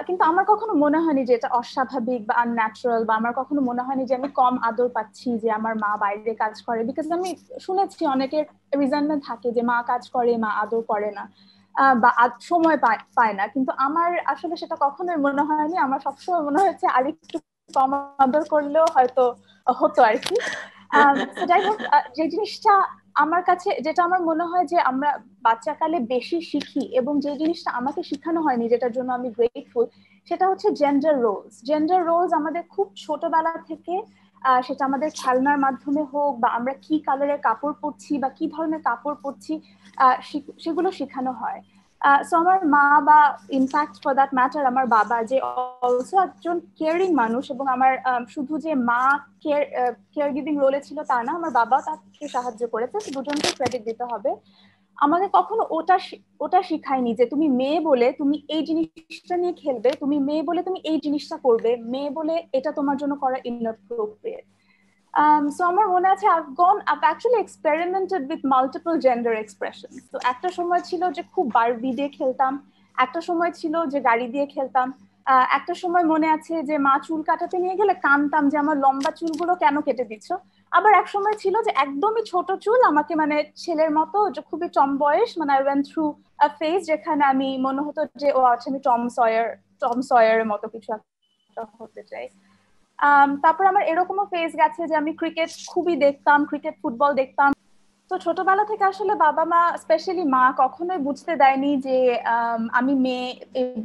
কিন্তু আমার কখনো মনে হয়নি যে এটা অস্বাভাবিক বা আনন্যাচারাল, বা আমার কখনো মনে হয়নি যে আমি কম আদর পাচ্ছি যে আমার মা বাইরে কাজ করে। বিকজ আমি শুনেছি অনেকের রিজনমেন্ট থাকে যে মা কাজ করে, মা আদর করে না বা সময় পায় না, কিন্তু আমার আসলে সেটা কখনোই মনে হয়নি। আমার সবসময় মনে হয়েছে আরেকটু কম আদর করলেও হয়তো হতো আর কি। যাই হোক, যে জিনিসটা আমার কাছে, যেটা আমার মনে হয় যে আমরা বাচ্চাকালে বেশি শিখি এবং যে জিনিসটা আমাকে শেখানো হয়নি, যেটার জন্য আমি গ্রেটফুল, সেটা হচ্ছে জেন্ডার রোলস। জেন্ডার রোলস আমাদের খুব ছোটবেলা থেকে, সেটা আমাদের খেলনার মাধ্যমে হোক বা আমরা কি কালারের কাপড় পরছি বা কি ধরনের কাপড় পরছি, সেগুলো শেখানো হয়। সো আমার মা, বা ইনফ্যাক্ট ফর দ্যাট ম্যাটার আমার বাবা, যে অলসো একজন কেয়ারিং মানুষ, এবং আমার শুধু যে মা কেয়ার গিভিং রোলে ছিল তা না, আমার বাবা তাকে সাহায্য করেছে, দুজনকে ক্রেডিট দিতে হবে। আমাকে কখনো ওটা শিখায়নি যে তুমি মেয়ে বলে তুমি এই জিনিসটা নিয়ে খেলবে, তুমি মেয়ে বলে তুমি এই জিনিসটা করবে, মেয়ে বলে এটা তোমার জন্য করা ইনঅ্যাপ্রোপ্রিয়েট। সো আমার মনে আছে I've actually experimented with multiple gender expressions. তো একটা সময় ছিল যে খুব বারবি দিয়ে খেলতাম, একটা সময় ছিল যে গাড়ি দিয়ে খেলতাম, একটা সময় মনে আছে যে মা চুল কাটাতে নিয়ে গেলে কানতাম যে আমার লম্বা চুলগুলো কেন কেটে দিচ্ছ। আবার এক সময় ছিল যে একদমই ছোট চুল, আমাকে মানে ছেলের মতো, যে খুবই টমবয়েশ, মানে I went through a phase যেখানে আমি মনে হতো যে ও আচ্ছা আমি টম সয়ারের মতো কিছু একটা হতে চাই। তারপর আমার এরকমও ফেজ গেছে যে আমি ক্রিকেট খুবই দেখতাম, ক্রিকেট ফুটবল দেখতাম। তো তো ছোটবেলা থেকে আসলে বাবা মা স্পেশালি মা কখনোই বুঝতে দেয়নি যে আমি মেয়ে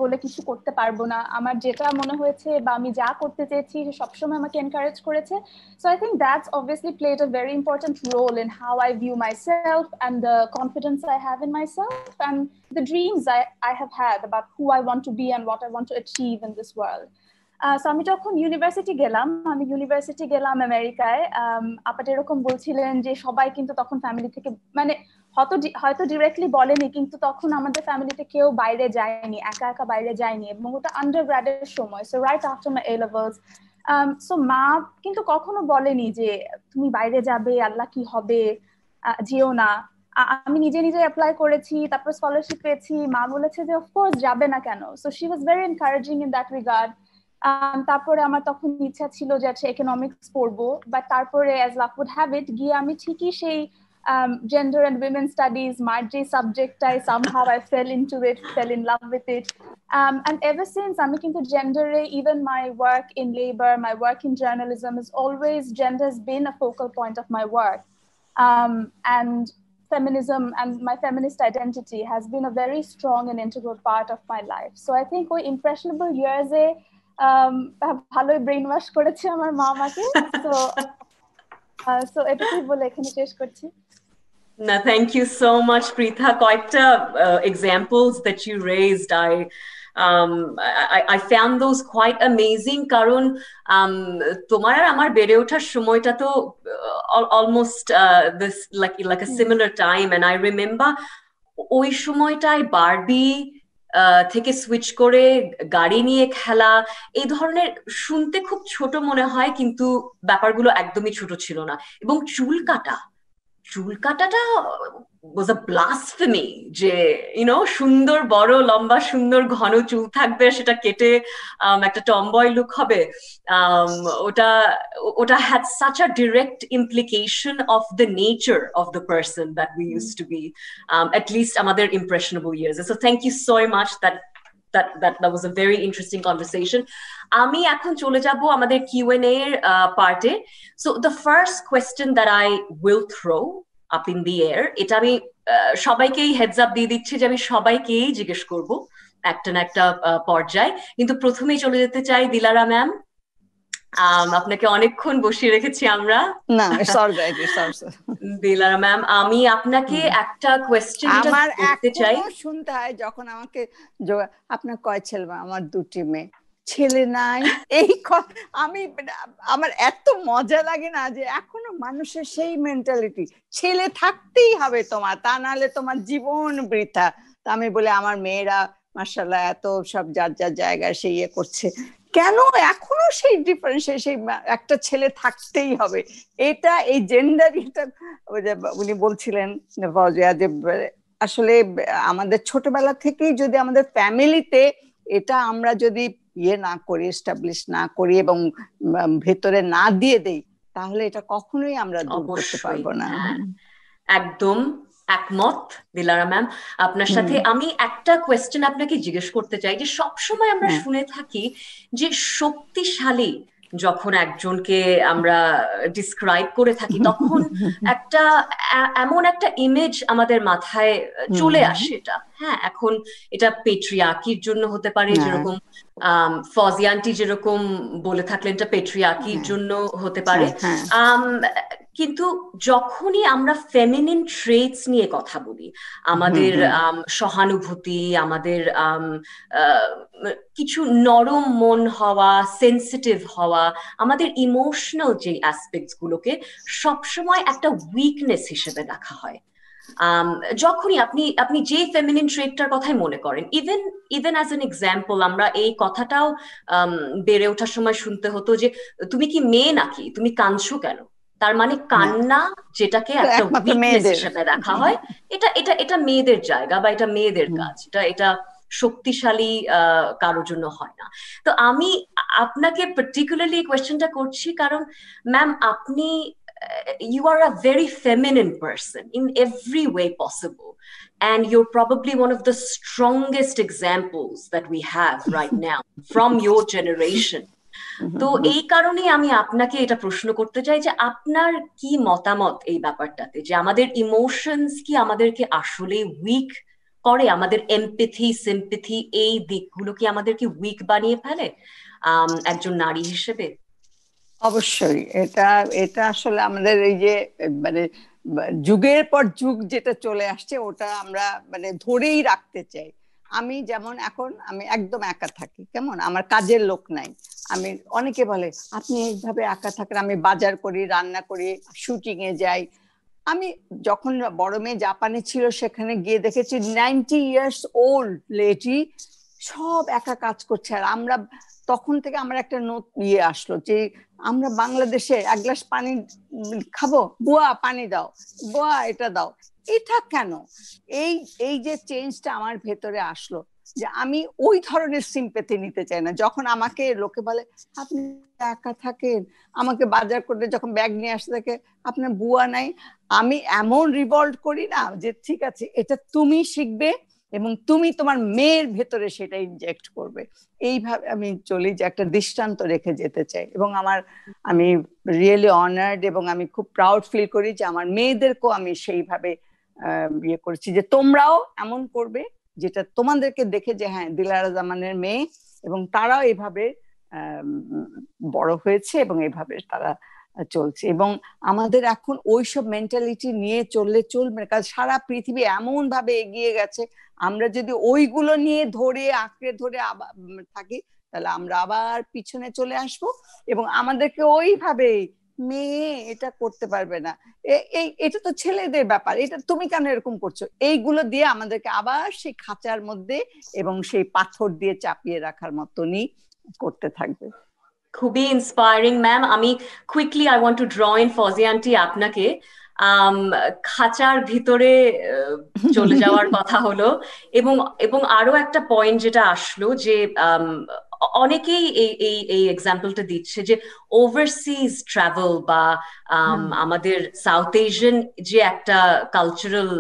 বলে কিছু করতে পারবো না। আমার যেটা মনে হয়েছে বা আমি যা করতে চেয়েছি সবসময় আমাকে এনকারেজ করেছে। So I think that's obviously played a very important role in how I view myself and the confidence I have in myself and the dreams I have had about who I want to be and what I want to achieve in this world. So আমি যখন ইউনিভার্সিটি গেলাম আমেরিকায়, আপা এরকম বলছিলেন যে সবাই কিন্তু তখন ফ্যামিলি থেকে মানে হয়তো ডিরেক্টলি বলেনি, কিন্তু তখন আমাদের ফ্যামিলিতে কেউ বাইরে যায়নি, একা একা বাইরে যায়নি, এবং ওটা আন্ডারগ্র্যাডের সময়, so right after my A-levels। So মা কিন্তু কখনো বলেনি যে তুমি বাইরে যাবে, আল্লাহ কি হবে, যেও না। আমি নিজে নিজে অ্যাপ্লাই করেছি, তারপর স্কলারশিপ পেয়েছি, মা বলেছে যে অফকোর্স যাবে না কেন। So she was very encouraging in that regard. তারপরে আমার তখন ইচ্ছা ছিল যে আচ্ছা ইকোনমিক্স পড়বো, বাট তারপরে as luck would have it গিয়ে আমি ঠিকই সেই gender and women studies marge subject I somehow I fell in love with it, and ever since আমি কিন্তু gender even my work in labor, my work in journalism is always gender has been a focal point of my work, and feminism and my feminist identity has been a very strong and integral part of my life. So I think ওই impressionable years এ ভালোই ব্রেইন ওয়াশ করেছে আমার মা আমাকে। সো এটুকুই বলে এখানে শেষ করছি। No, thank you so much, Preetha. কয়েকটা examples that you raised, I found those quite amazing কারণ তোমার আর আমার বেড়ে ওঠার সময়টা তো almost this like a similar time, and I remember ওই সময়টায় বারবি থেকে সুইচ করে গাড়ি নিয়ে খেলা, এই ধরনের শুনতে খুব ছোট মনে হয়, কিন্তু ব্যাপারগুলো একদমই ছোট ছিল না। এবং চুল কাটাটা was a blasphemy, যে সুন্দর বড় লম্বা সুন্দর ঘন চুল থাকবে, সেটা কেটে একটা টমবয় লুক হবে। ওটা had such a direct implication of the nature of the person that we used to be, at least আমাদের impressionable years. So thank you so much, that was a very interesting conversation. আমি এখন চলে যাব আমাদের Q&A এর পার্টে। So the first question that I will throw up in the air, এটা আমি সবাইকেই হেডস আপ দিয়ে দিচ্ছি যে আমি সবাইকেই জিজ্ঞেস করব একটা না একটা পর্যায়ে, কিন্তু প্রথমেই চলে যেতে চাই দিলারা ম্যাম। আপনাকে অনেকক্ষণ বসিয়ে রেখেছি আমরা। না দিলারা ম্যাম, আমি আপনাকে একটা কোয়েশ্চেন করতে চাই। শুনতে হয় যখন আমাকে আপনার কয় ছেলে? আমার 2টি মেয়ে, ছেলে নাই। এই আমার এত মজা লাগে না যে এখনো মানুষের সেই মেন্টালিটি, ছেলে থাকতেই হবে তোমার, তা নাহলে তোমার জীবন বৃথা। তা আমি বলি আমার মেয়েরা মাশাআল্লাহ এত সব যার যার জায়গায় সে ইয়ে করছে, কেন এখনো সেই ডিফারেন্সিয়েশন, সেই একটা ছেলে থাকতেই হবে। এটা এই জেন্ডার, এটা উনি বলছিলেন যে আসলে আমাদের ছোটবেলা থেকেই যদি আমাদের ফ্যামিলিতে এটা আমরা যদি ইয়ে না করি, এস্টাবলিশ না করি এবং ভেতরে না দিয়ে দেই, তাহলে এটা কখনোই আমরা দূর করতে পারবো না। একদম একমত দিলারা ম্যাম আপনার সাথে। আমি একটা কোয়েশ্চেন আপনাকে জিজ্ঞেস করতে চাই, যে সবসময় আমরা শুনে থাকি যে শক্তিশালী যখন একজনকে আমরা ডিসক্রাইব করে থাকি, তখন এমন একটা ইমেজ আমাদের মাথায় চলে আসে। এটা হ্যাঁ, এখন এটা পেট্রিয়ার্কির জন্য হতে পারে, যেরকম ফজিয়ান্টি যেরকম বলে থাকলেন, এটা পেট্রিয়ার্কির জন্য হতে পারে। কিন্তু যখনই আমরা ফেমিনিন ট্রেটস নিয়ে কথা বলি, আমাদের সহানুভূতি, আমাদের কিছু নরম মন হওয়া, সেন্সিটিভ হওয়া, আমাদের ইমোশনাল যে অ্যাসপেক্টস গুলোকে সবসময় একটা উইকনেস হিসেবে দেখা হয়। যখনই আপনি যে ফেমিনিন ট্রেটটার কথাই মনে করেন, ইভেন অ্যাজ এন এক্সাম্পল, আমরা এই কথাটাও বেড়ে ওঠার সময় শুনতে হতো যে তুমি কি মেয়ে নাকি, তুমি কাঁদছো কেন? তার মানে কান্না যেটাকে একটা উইকনেস হিসেবে দেখা হয়, এটা মেয়েদের জায়গা বা এটা মেয়েদের কাজ, এটা শক্তিশালী কারোর জন্য হয় না। তো আমি আপনাকে পার্টিকুলারলি এই কোয়েশ্চেনটা করছি কারণ ম্যাম আপনি you are a very feminine person in every way possible, and you're probably one of the strongest examples that we have right now from your generation. তো এই কারণেই আমি আপনাকে এটা প্রশ্ন করতে চাই যে আপনার কি মতামত এই ব্যাপারটাতে, যে আমাদের ইমোশনস কি আমাদেরকে আসলে উইক করে, আমাদের এমপ্যাথি সিম্প্যাথি এই দিকগুলো কি আমাদেরকে উইক বানিয়ে ফেলে একজন নারী হিসেবে? অবশ্যই এটা এটা আসলে আমাদের এই যে মানে যুগের পর যুগ যেটা চলে আসছে ওটা আমরা মানে ধরেই রাখতে চাই। আমি যেমন এখন আমি একদম একা থাকি, কেমন আমার কাজের লোক নাই, আমি অনেকে বলে আপনি এইভাবে একা থাকেন, আমি বাজার করি, রান্না করি, শুটিং এ যাই। আমি যখন বড় মেয়ে জাপানে ছিল সেখানে গিয়ে দেখেছি 90 ইয়ার্স ওল্ড লেডি সব একা কাজ করছে। আর আমরা তখন থেকে আমার একটা ইয়ে আসলো যে আমরা বাংলাদেশে এক গ্লাস পানি খাবো, বুয়া পানি দাও, বুয়া এটা দাও। এটা কেন? এই এই যে চেঞ্জটা আমার ভেতরে আসলো যে আমি ওই ধরনের সিম্পেথি নিতে চাই না। যখন আমাকে লোকে বলে আপনি একা থাকেন, আমাকে বাজার করতে যখন ব্যাগ নিয়ে আসতে থাকে আপনার বুয়া নাই, আমি এমন রিভল্ট করি না যে ঠিক আছে এটা তুমি শিখবে এবং তুমি তোমার মেয়ের ভেতরে সেটা ইনজেক্ট করবে। এইভাবে আমি চলি, যে একটা দৃষ্টান্ত রেখে যেতে চাই। এবং আমি রিয়েলি অনার্ড এবং আমি খুব প্রাউড ফিল করি যে আমার মেয়েদেরকেও আমি সেইভাবে ইয়ে করেছি যে তোমরাও এমন করবে যেটা তোমাদেরকে দেখে যে হ্যাঁ দিলারা জামানের মেয়ে, এবং তারাও এভাবে বড় হয়েছে এবং এভাবে তারা চলছে। এবং আমাদের এখন ওইসব মেন্টালিটি নিয়ে চলবে, কারণ সারা পৃথিবী এমন ভাবে এগিয়ে গেছে, আমরা যদি ওইগুলো নিয়ে আঁকড়ে ধরে থাকি তাহলে আমরা আবার পিছনে চলে আসব এবং আমাদেরকে ওইভাবে মেয়ে এটা করতে পারবে না, এটা তো ছেলেদের ব্যাপার, এটা তুমি কেন এরকম করছো, এইগুলো দিয়ে আমাদেরকে আবার সেই খাঁচার মধ্যে এবং সেই পাথর দিয়ে চাপিয়ে রাখার মতনই করতে থাকবে। খুবই ইন্সপায়ারিং ম্যাম। আমি quickly I want two draw in Fazia aunty আপনাকে। খাঁচার ভিতরে চলে যাওয়ার কথা হলো, এবং এবং আরো একটা পয়েন্ট যেটা আসলো যে অনেকেই এই এই এই এক্সাম্পলটা দিচ্ছে যে ওভারসিজ ট্রাভেল বা আমাদের সাউথ এশিয়ান যে একটা কালচারাল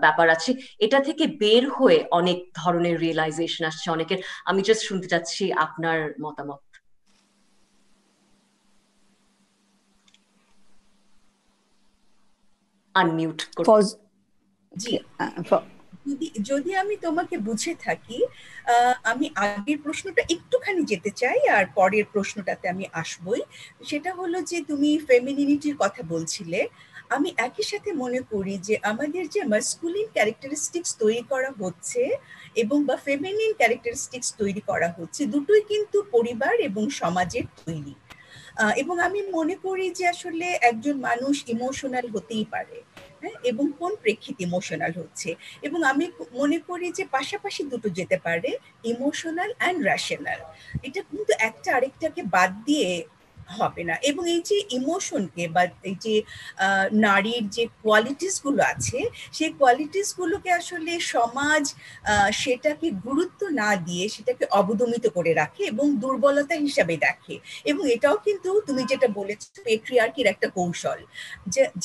ব্যাপার আছে, এটা থেকে বের হয়ে অনেক ধরনের রিয়েলাইজেশন আসছে অনেকের। আমি জাস্ট শুনতে চাচ্ছি আপনার মতামত। আনমিউট জি, যদি আমি তোমাকে বুঝে থাকি, আমি আগের প্রশ্নটা একটুখানি যেতে চাই আর পরের প্রশ্নটাতে আমি আসবই। সেটা হলো যে তুমি ফেমিনিনিটির কথা বলছিলে, আমি একই সাথে মনে করি যে আমাদের যে মাস্কুলিন ক্যারেক্টারিস্টিক্স তৈরি করা হচ্ছে এবং বা ফেমিনিন ক্যারেক্টারিস্টিক্স তৈরি করা হচ্ছে, দুটোই কিন্তু পরিবার এবং সমাজের তৈরি। এবং আমি মনে করি যে আসলে একজন মানুষ ইমোশনাল হতেই পারে, হ্যাঁ, এবং কোন প্রেক্ষিতে ইমোশনাল হচ্ছে। এবং আমি মনে করি যে পাশাপাশি দুটো যেতে পারে, ইমোশনাল অ্যান্ড রেশনাল। এটা কিন্তু একটা আরেকটাকে বাদ দিয়ে হবে না। এবং এই যে ইমোশনকে বা এই যে নারীর যে কোয়ালিটিস গুলো আছে, সেই কোয়ালিটিস গুলোকে আসলে সমাজ সেটাকে গুরুত্ব না দিয়ে সেটাকে অবদমিত করে রাখে এবং দুর্বলতা হিসাবে দেখে। এবং এটাও কিন্তু তুমি যেটা বলেছো পেট্রিয়ার্কির একটা কৌশল,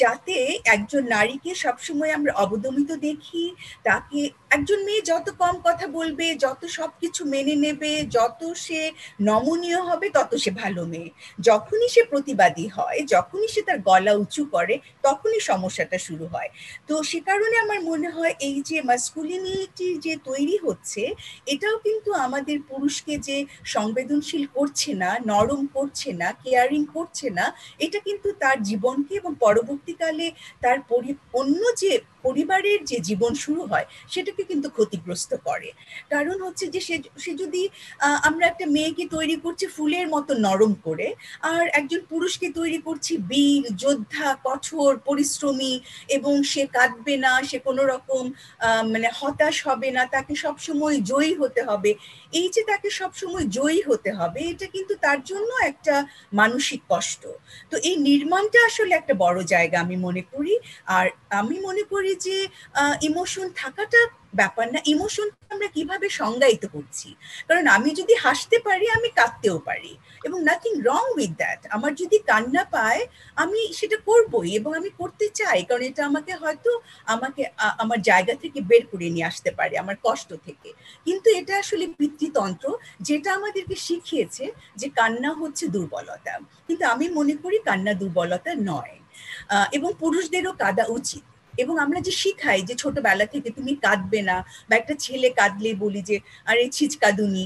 যাতে একজন নারীকে সবসময় আমরা অবদমিত দেখি। তাকে একজন মেয়ে যত কম কথা বলবে, যত সবকিছু মেনে নেবে, যত সে নমনীয় হবে, তত সে ভালো মেয়ে। যখনই সে প্রতিবাদী হয়, যখনই সে তার গলা উঁচু করে, তখনই সমস্যাটা শুরু হয়। তো সে কারণে আমার মনে হয় এই যে মাস্কুলিনিটি যে তৈরি হচ্ছে, এটাও কিন্তু আমাদের পুরুষকে যে সংবেদনশীল করছে না, নরম করছে না, কেয়ারিং করছে না, এটা কিন্তু তার জীবনকে এবং পরবর্তীকালে তার অন্য যে পরিবারের যে জীবন শুরু হয় সেটাকে কিন্তু ক্ষতিগ্রস্ত করে। কারণ হচ্ছে যে সে যদি আমরা একটা মেয়েকে তৈরি করছি ফুলের মতো নরম করে, আর একজন পুরুষকে তৈরি করছি বীর যোদ্ধা, কঠোর পরিশ্রমী, এবং সে কাঁদবে না, সে কোনো রকম মানে হতাশ হবে না, তাকে সবসময় জয়ী হতে হবে। এই যে তাকে সবসময় জয়ী হতে হবে, এটা কিন্তু তার জন্য একটা মানসিক কষ্ট। তো এই নির্মাণটা আসলে একটা বড় জায়গা আমি মনে করি। আর আমি মনে করি যে ইমোশন থাকাটা ব্যাপার না, ইমোশনটা আমরা কিভাবে সংজ্ঞায়িত করছি। কারণ আমি যদি হাসতে পারি আমি কাঁদতেও পারি, এবং নাথিং রং উইথ দ্যাট। আমার যদি কান্না পায় আমি সেটা করবই, এবং আমি করতে চাই, কারণ এটা আমাকে হয়তো আমার জায়গা থেকে বের করে নিয়ে আসতে পারে, আমার কষ্ট থেকে। কিন্তু এটা আসলে পিতৃতন্ত্র, যেটা আমাদেরকে শিখিয়েছে যে কান্না হচ্ছে দুর্বলতা, কিন্তু আমি মনে করি কান্না দুর্বলতা নয়। এবং পুরুষদেরও কাঁদা উচিত। এবং আমরা যে শিখাই যে ছোটবেলা থেকে তুমি কাঁদবে না, বা একটা ছেলে কাঁদলে বলি যে আরে ছিচ কাঁদুনি,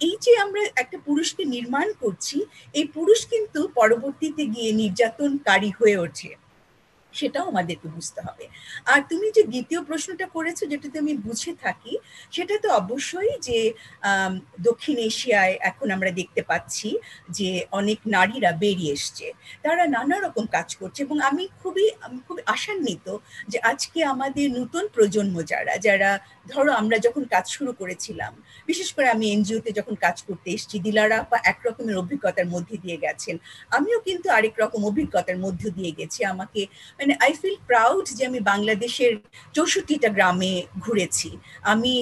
এই যে আমরা একটা পুরুষকে নির্মাণ করছি, এই পুরুষ কিন্তু পরবর্তীতে গিয়ে নির্যাতনকারী হয়ে ওঠে, সেটাও আমাদেরকে বুঝতে হবে। আর তুমি যে দ্বিতীয় প্রশ্নটা করেছো, যেটাতে আমি বুঝে থাকি, সেটা তো অবশ্যই যে দক্ষিণ এশিয়ায় এখন আমরা দেখতে পাচ্ছি যে অনেক নারীরা বেরিয়ে এসছে, তারা নানা রকম কাজ করছে, এবং আমি খুবই আশান্বিত যে আজকে আমাদের নতুন প্রজন্ম যারা ধরো আমরা যখন কাজ শুরু করেছিলাম, বিশেষ করে আমি এনজিওতে যখন কাজ করতে এসেছি, দিলারা আপা একরকমের অভিজ্ঞতার মধ্যে দিয়ে গেছেন, আমিও কিন্তু আরেক রকম অভিজ্ঞতার মধ্য দিয়ে গেছি। আমাকে মানে আই ফিল প্রাউড যে আমি বাংলাদেশের 64টা গ্রামে ঘুরেছি, আমি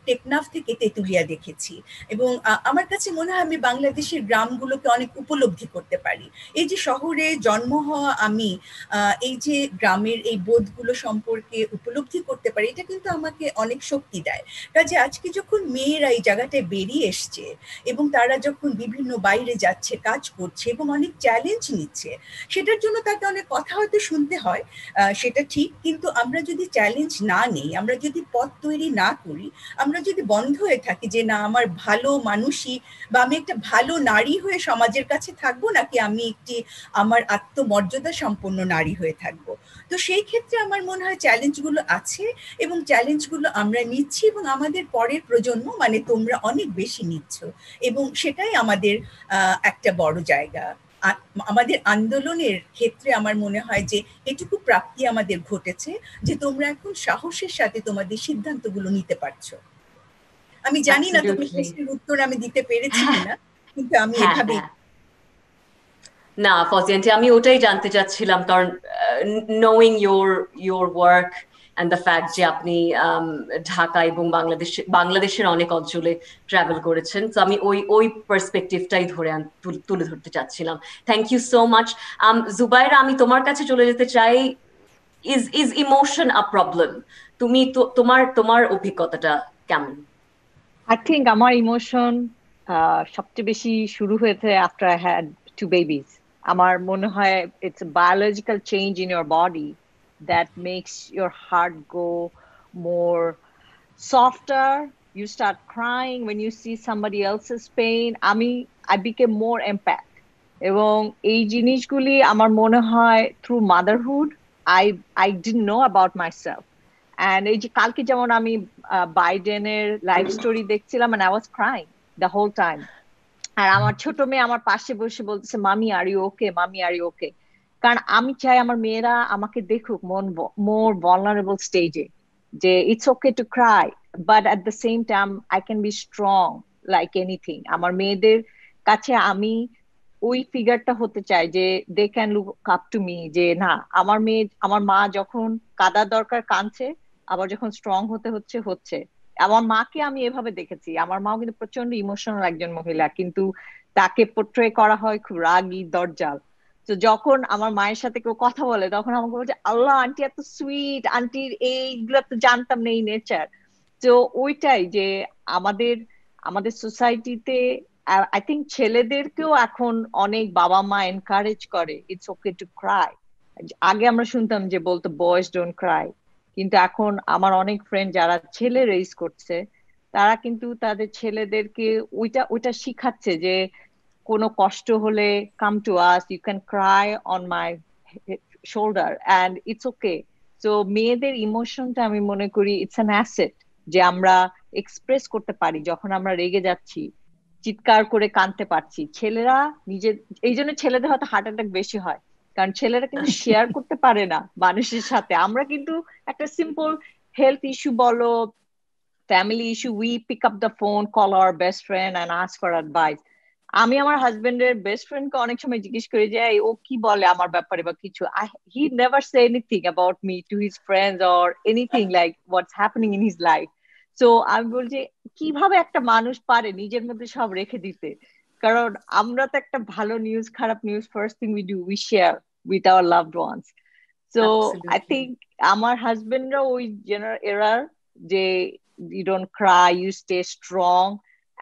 টেকনাফ থেকে তেঁতুলিয়া দেখেছি, এবং আমার কাছে মনে হয় আমি বাংলাদেশের গ্রামগুলোকে অনেক উপলব্ধি করতে পারি। এই যে শহরে জন্ম হওয়া আমি এই যে গ্রামের এই বোধগুলো সম্পর্কে উপলব্ধি করতে পারি, এটা কিন্তু আমাকে অনেক শক্তি দেয়। কাজে আজকে যখন মেয়েরা এই জায়গাটায় বেরিয়ে এসছে, এবং তারা যখন বিভিন্ন বাইরে যাচ্ছে, কাজ করছে, এবং অনেক চ্যালেঞ্জ নিচ্ছে, সেটার জন্য তাকে অনেক কথা হয়তো শুনতে হয়, সেটা ঠিক। কিন্তু আমরা যদি চ্যালেঞ্জ না নেই, আমরা যদি পথ তৈরি না করি, আমরা যদি বন্ধ হয়ে থাকি যে না আমার ভালো মানুষই, বা আমি একটা ভালো নারী হয়ে সমাজের কাছে থাকবো, নাকি আমি আমার আত্মমর্যাদা সম্পন্ন নারী হয়ে থাকবো, তো সেই ক্ষেত্রে আমার মনে হয় চ্যালেঞ্জগুলো আছে, এবং চ্যালেঞ্জগুলো আমরা নিচ্ছি, এবং আমাদের পরের প্রজন্ম মানে তোমরা অনেক বেশি নিচ্ছ, এবং সেটাই আমাদের একটা বড় জায়গা। আমাদের আন্দোলনের ক্ষেত্রে আমার মনে হয় যে এটুকু প্রাপ্তি আমাদের ঘটেছে, যে তোমরা এখন সাহসের সাথে তোমাদের সিদ্ধান্তগুলো নিতে পারছো। আমি জানি না তোমার প্রশ্নের উত্তর আমি দিতে পেরেছি কিনা, কিন্তু আমি এভাবেই। না ফজিয়ান্টি, আমি ওটাই জানতে চাচ্ছিলাম, কারণ knowing your work and the fact যে আপনি ঢাকা এবং বাংলাদেশের অনেক অঞ্চলে ট্রাভেল করেছেন, তো আমি ওই পার্সপেক্টিভটাই তুলে ধরতে চাচ্ছিলাম। Thank you so much. Zubaira, আমি তোমার কাছে চলে যেতে চাই। Is emotion a problem? তুমি তোমার অভিজ্ঞতাটা কেমন? I think আমার ইমোশন সবচেয়ে বেশি শুরু হয়েছে after I had 2 babies. আমার মনে হয় it's a biological change in your body that makes your heart go more softer. You start crying when you see somebody else's pain. I became more empath. এবং এই জিনিসগুলি আমার মনে হয় through motherhood I didn't know about myself. And এই যে কালকে যেমন আমি বাইডেনের লাইফ স্টোরি দেখছিলাম, and I was crying the whole time. আর আমার ছোট মেয়ে আমার পাশে বসে বলতেছে, মামি আর ইউ ওকে, মামি আর ইউ ওকে। কারণ আমি চাই আমার মেয়েরা আমাকে দেখুক মোর vulnerable স্টেজে, যে it's okay to cry, but at the same time I can be strong like anything. আমার মেয়েদের কাছে আমি ওই ফিগারটা হতে চাই যে they can look up to me, যে না আমার মা যখন কাঁদার দরকার কাঁদছে, আবার যখন স্ট্রং হতে হচ্ছে। আমার মাকে আমি এভাবে দেখেছি, আমার মাও কিন্তু প্রচন্ড ইমোশনাল একজন মহিলা, কিন্তু তাকে পোট্রে করা হয় খুব রাগী দরজাল। তো যখন আমার মায়ের সাথে কেউ কথা বলে, তখন আমাকে বলছে আল্লাহ আন্টি এত সুইট, আন্টির এইগুলো তো জানতাম না, এই নেচার। তো ওইটাই যে আমাদের আমাদের সোসাইটিতে আই থিঙ্ক ছেলেদেরকেও এখন অনেক বাবা মা এনকারেজ করে ইটস ওকে টু ক্রাই। আগে আমরা শুনতাম যে বলতো বয়েজ ডোন্ট ক্রাই, কিন্তু এখন আমার অনেক ফ্রেন্ড যারা ছেলে রেইজ করছে, তারা কিন্তু তাদের ছেলেদেরকে ওইটা শিখাচ্ছে যে কোনো কষ্ট হলে come to us, you can cry on my shoulder and it's okay. তো মেয়েদের ইমোশনটা আমি মনে করি ইটস অ্যান অ্যাসেট, যে আমরা এক্সপ্রেস করতে পারি যখন আমরা রেগে যাচ্ছি, চিৎকার করে কাঁদতে পারছি। ছেলেরা এই জন্য ছেলেদের হয়তো হার্ট অ্যাটাক বেশি হয়, কারণ ছেলেরা কিন্তু শেয়ার করতে পারে না মানুষের সাথে। আমরা কিন্তু একটা সিম্পল হেলথ ইস্যু বলো, family issue, we pick up the phone, call our best friend and ask for advice. আমি আমার হাজবেন্ডের বেস্ট ফ্রেন্ডকে অনেক সময় জিজ্ঞেস করি যে ও কি বলে আমার ব্যাপারে বা কিছু, he never say anything about me to his friends or anything like what's happening in his life. So আমি বলছি কিভাবে একটা মানুষ পারে নিজের মধ্যে সব রেখে দিতে, কারণ আমরা তো একটা ভালো নিউজ খারাপ news first thing we share with our loved ones. So I Absolutely. Think আমার হাজবেন্ডরা ওই এরার যে you don't cry, you stay strong,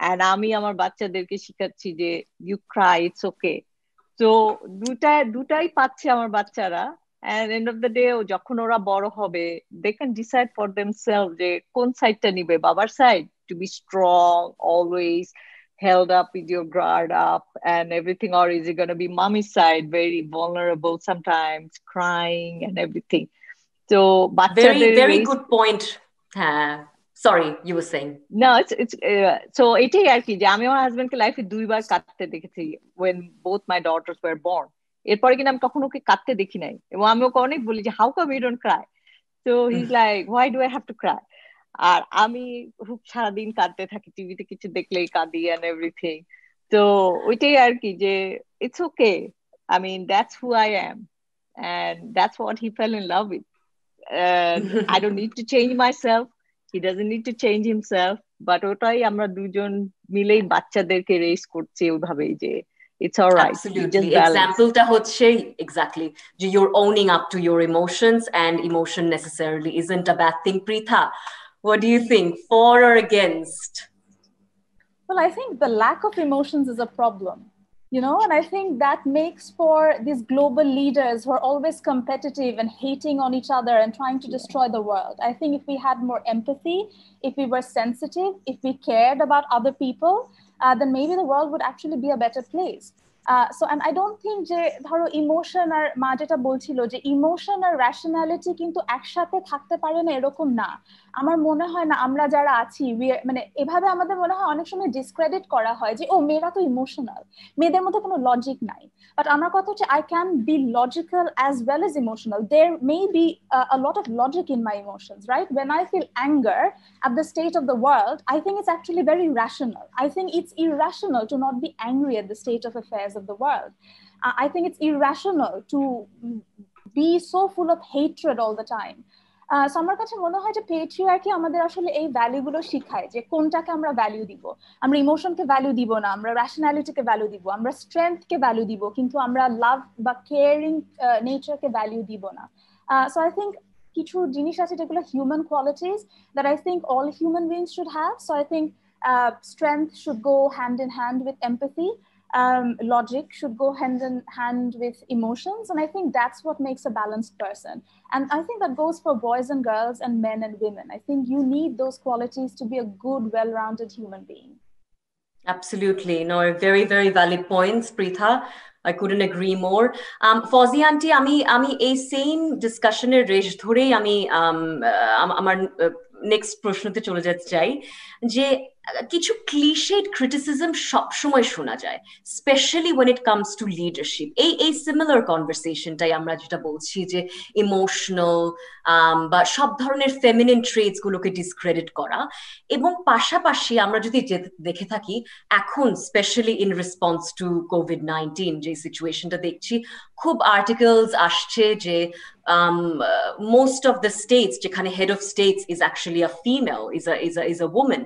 and আমি আমার বাচ্চাদেরকে শিখাচ্ছি যে ইউ ক্রাই, ইটস ওকে। তো দুটাই পাচ্ছে আমার বাচ্চারা। And end of the day যখন ওরা বড় হবে they can decide for themselves যে কোন সাইডটা নিবে, বাবার side to be strong always held up with your guard up and everything, or is it going to be mommy's side very vulnerable sometimes crying and everything? So Very, বাচ্চাদের very raise good point. Sorry, you were saying. না it's so এটাই আর কি যে আমি আমার হাজবেন্ডকে লাইফে দুইবার কাঁদতে দেখেছি when both my daughters were born। এরপরে কিন্তু আমি কখনো ওকে কাঁদতে দেখি নাই, এবং আমি ওকে অনেক বলি যে how come you don't cry, so he is like why do I have to cry. আর আমি খুব সারাদিন কাঁদতে থাকি, টিভিতে কিছু দেখলেই কাঁদি এন্ড এভরিথিং। তো ওইটাই আর কি যে it's okay, I mean that's who I am and that's what he fell in love with, and I don't need to change myself, he doesn't need to change himself, but ওটাই আমরা দুজন মিলেই বাচ্চাদেরকে রেস করছি ওইভাবেই যে it's all right, you Absolutely. just balance. Example ta hocche exactly. You're owning up to your emotions, and emotion necessarily isn't a bad thing. Preetha, what do you think? For or against? Well, I think the lack of emotions is a problem, and I think that makes for these global leaders who are always competitive and hating on each other and trying to destroy the world. I think if we had more empathy, if we were sensitive, if we cared about other people, then maybe the world would actually be a better place. And I don't think যে ধরো ইমোশন আর মা যেটা বলছিল যে ইমোশন আর র্যাশনালিটি কিন্তু একসাথে থাকতে পারে না, এরকম না। আমার মনে হয় না আমরা যারা আছি মানে এভাবে আমাদের মনে হয় অনেক সময় ডিসক্রেডিট করা হয় যে ও মেয়েরা তো ইমোশনাল, মেয়েদের মধ্যে কোনো লজিক নাই। বাট আমার কথা হচ্ছে I can be logical as well as emotional. There may be a lot of logic in my emotions, right? When I feel anger at the state of the world, I think it's actually very rational. I think it's irrational to not be angry at the state of affairs of the world. I think it's irrational to be so full of hatred all the time. So আমার কাছে মনে হয় যে পেট্রিয়ার্কি আমাদের আসলে এই ভ্যালুগুলো শিখায় যে কোনটাকে আমরা ভ্যালু দিব। আমরা ইমোশনকে ভ্যালু দিব না, আমরা র্যাশনালিটিকে ভ্যালু দিব, আমরা স্ট্রেংথকে ভ্যালু দিব, কিন্তু আমরা লাভ বা কেয়ারিং নেচারকে ভ্যালু দিব না। সো আই থিঙ্ক কিছু জিনিস আছে যেগুলো human qualities that I think all human beings should have. So I think strength should go hand in hand with empathy. Logic should go hand in hand with emotions, and I think that's what makes a balanced person. And I think that goes for boys and girls and men and women. I think you need those qualities to be a good, well-rounded human being. Absolutely. No, very, very valid points, Preetha. I couldn't agree more. Fauzi aunty, আমি এই সেম ডিসকাশনের রেশ ধরেই আমি আমার নেক্সট প্রশ্নতে চলে যেতে চাই যে কিছু ক্লিশেড ক্রিটিসিজম সবসময় শোনা যায়, specially when it comes to leadership. এই সিমিলার কনভারসেশনটাই আমরা যেটা বলছি যে ইমোশনাল বা সব ধরনের ফেমিনিন ট্রেটস গুলোকে ডিসক্রেডিট করা, এবং পাশাপাশি আমরা যদি দেখে থাকি এখন specially in response to COVID-19 যে সিচুয়েশনটা দেখছি, খুব আর্টিকেলস আসছে যে most of the states যেখানে head of states is actually a female, is a woman,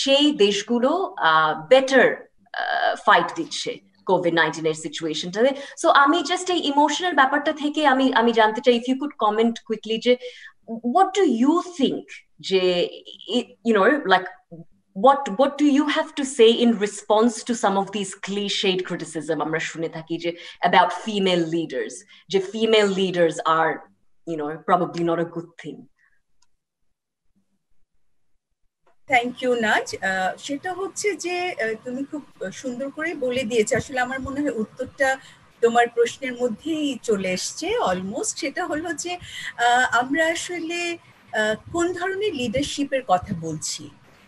সেই দেশগুলো বেটার ফাইট দিচ্ছে COVID-19 এর সিচুয়েশনটাতে। সো আমি জাস্ট এই ইমোশনাল ব্যাপারটা থেকে আমি জানতে চাই, if you could comment quickly যে what do you think যে like what do you have to say in response to some of these cliched criticism আমরা শুনে থাকি যে about female leaders, যে female leaders are probably not a good thing? Thank you Naz. সেটা হচ্ছে যে তুমি খুব সুন্দর করে বলে দিয়েছো। আসলে আমার মনে হয় উত্তরটা তোমার প্রশ্নের মধ্যেই চলে এসছে অলমোস্ট। সেটা হলো যে আমরা আসলে কোন ধরনের লিডারশিপের কথা বলছি।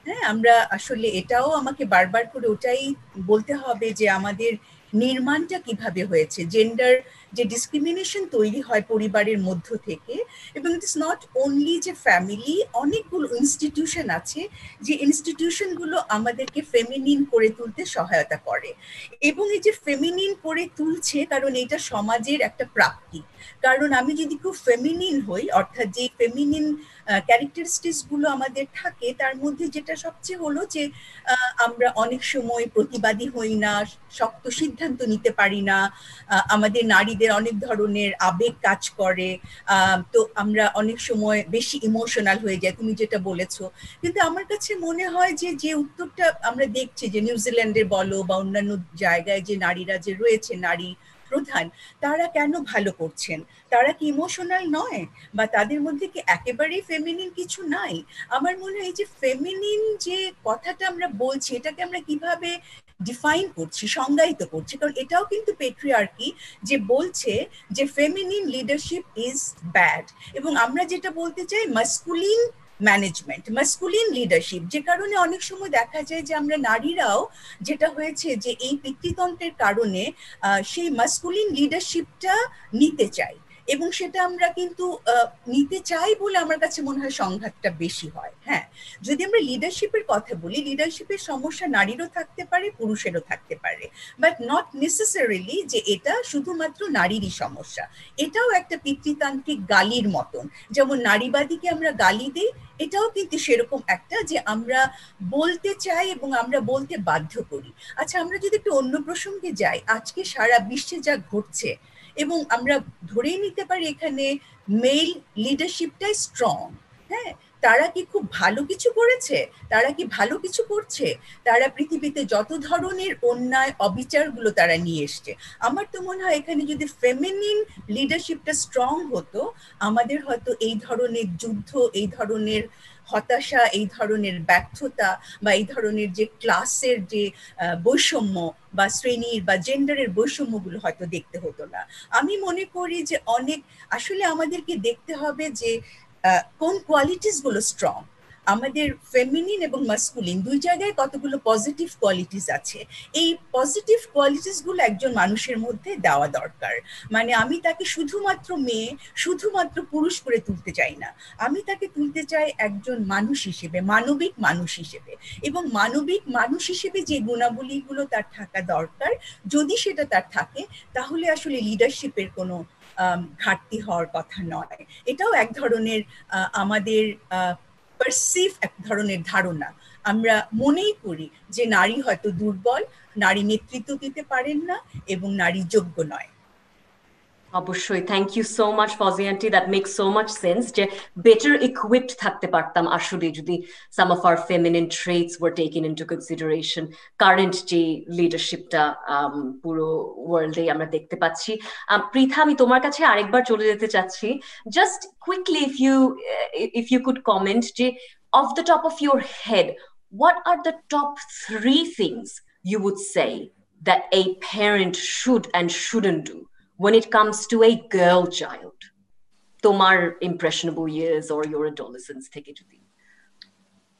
হ্যাঁ, আমরা আসলে এটাও আমাকে বারবার করে ওটাই বলতে হবে যে আমাদের নির্মাণটা কিভাবে হয়েছে, জেন্ডার যে ডিসক্রিমিনেশন তৈরি হয় পরিবারের মধ্য থেকে, এবং ইট ইস নট অনলি যে ফ্যামিলি, অনেকগুলো ইনস্টিটিউশন আছে যে ইনস্টিটিউশনগুলো আমাদেরকে ফেমিনিন করে তুলতে সহায়তা করে। এবং এই যে ফেমিনিন করে তুলছে, কারণ এটা সমাজের একটা প্রাপ্তি। কারণ আমি যদি খুব ফেমিনিন হই, অর্থাৎ যে ফেমিনিন ক্যারেক্টারিস্টিক্স গুলো আমাদের থাকে, তার মধ্যে যেটা সবচেয়ে হলো যে আমরা অনেক সময় প্রতিবাদী হই না, শক্ত সিদ্ধান্ত নিতে পারি না, আমাদের নারীদের অনেক ধরনের আবেগ কাজ করে, তো আমরা অনেক সময় বেশি ইমোশনাল হয়ে যাই, তুমি যেটা বলেছো। কিন্তু আমার কাছে মনে হয় যে যে উত্তরটা আমরা দেখছি যে নিউজিল্যান্ডে বলো বা অন্যান্য জায়গায় যে নারীরা যে রয়েছে, নারী প্রধান, তারা কেন ভালো করছেন? তারা কি ইমোশনাল নয়, বা তাদের মধ্যে কি একেবারেই ফেমিনিন কিছু নাই? আমার মনে হয় এই যে ফেমিনিন যে কথাটা আমরা বলছি, এটাকে আমরা কিভাবে ডিফাইন করছি, সংজ্ঞায়িত করছি, কারণ এটাও কিন্তু পেট্রিয়ার্কি যে বলছে যে ফেমিনিন লিডারশিপ ইজ ব্যাড, এবং আমরা যেটা বলতে চাই মাস্কুলিন ম্যানেজমেন্ট, মাস্কুলিন লিডারশিপ। যে কারণে অনেক সময় দেখা যায় যে আমরা নারীরাও, যেটা হয়েছে যে এই পিতৃতন্ত্রের কারণে সেই মাস্কুলিন লিডারশিপটা নিতে চাই, এবং সেটা আমরা কিন্তু নিতে চাই বলে আমার কাছে মনে হয় সংঘাতটা বেশি হয়। হ্যাঁ, যদি আমরা লিডারশিপের কথা বলি, লিডারশিপের সমস্যা নারীরও থাকতে পারে, পুরুষেরও থাকতে পারে, বাট নট নেসেসারিলি যে এটা শুধুমাত্র নারীরই সমস্যা। এটাও একটা পিতৃতান্ত্রিক গালির মতন, যেমন নারীবাদীকে আমরা গালি দিই, এটাও কিন্তু সেরকম একটা যে আমরা বলতে চাই এবং আমরা বলতে বাধ্য করি। আচ্ছা, আমরা যদি একটু অন্য প্রসঙ্গে যাই, আজকে সারা বিশ্বে যা ঘটছে, এবং আমরা ধরেই নিতে পারি এখানে মেল লিডারশিপটাই স্ট্রং। হ্যাঁ, তারা কি খুব ভালো কিছু করেছে? তারা কি ভালো কিছু করছে? তারা পৃথিবীতে যত ধরনের অন্যায় অবিচারগুলো তারা নিয়ে এসছে, আমার তো মনে হয় এখানে যদি ফেমিনিন লিডারশিপটা স্ট্রং হতো, আমাদের হয়তো এই ধরনের যুদ্ধ, এই ধরনের হতাশা, এই ধরনের ব্যর্থতা, বা এই ধরনের যে ক্লাসের যে বৈষম্য বা শ্রেণীর বা জেন্ডারের বৈষম্যগুলো হয়তো দেখতে হতো না। আমি মনে করি যে অনেক আসলে আমাদেরকে দেখতে হবে যে কোন কোয়ালিটিস গুলো স্ট্রং। আমাদের ফেমিনিন এবং মাস্কুলিন দুই জায়গায় কতগুলো পজিটিভ কোয়ালিটিস আছে, এই পজিটিভ কোয়ালিটিস গুলো একজন মানুষের মধ্যে দেওয়া দরকার। মানে আমি তাকে শুধুমাত্র মেয়ে, শুধুমাত্র পুরুষ করে তুলতে চাই না, আমি তাকে তুলতে চাই একজন মানুষ হিসেবে, মানবিক মানুষ হিসেবে। এবং মানবিক মানুষ হিসেবে যে গুণাবলীগুলো তার থাকা দরকার, যদি সেটা তার থাকে, তাহলে আসলে লিডারশিপের কোনো ঘাটতি হওয়ার কথা নয়। এটাও এক ধরনের আমাদের পারসিভ এক ধরনের ধারণা। আমরা মনেই করি যে নারী হয়তো দুর্বল, নারী নেতৃত্ব দিতে পারেন না, এবং নারী যোগ্য নয়। অবশ্যই, thank you so much Fauzi aunty, that makes so much sense, যে বেটার ইকুইপড থাকতে পারতাম আসলে যদি some of our feminine traits were taken into consideration. Current যে লিডারশিপটা পুরো ওয়ার্ল্ডে আমরা দেখতে পাচ্ছি। পৃথা, আমি তোমার কাছে আরেকবার চলে যেতে চাচ্ছি, just quickly if you could comment যে off the top of your head, what are the top 3 things you would say that a parent should and shouldn't do when it comes to a girl child? তোমার impressionable years or your adolescence থেকে যদি।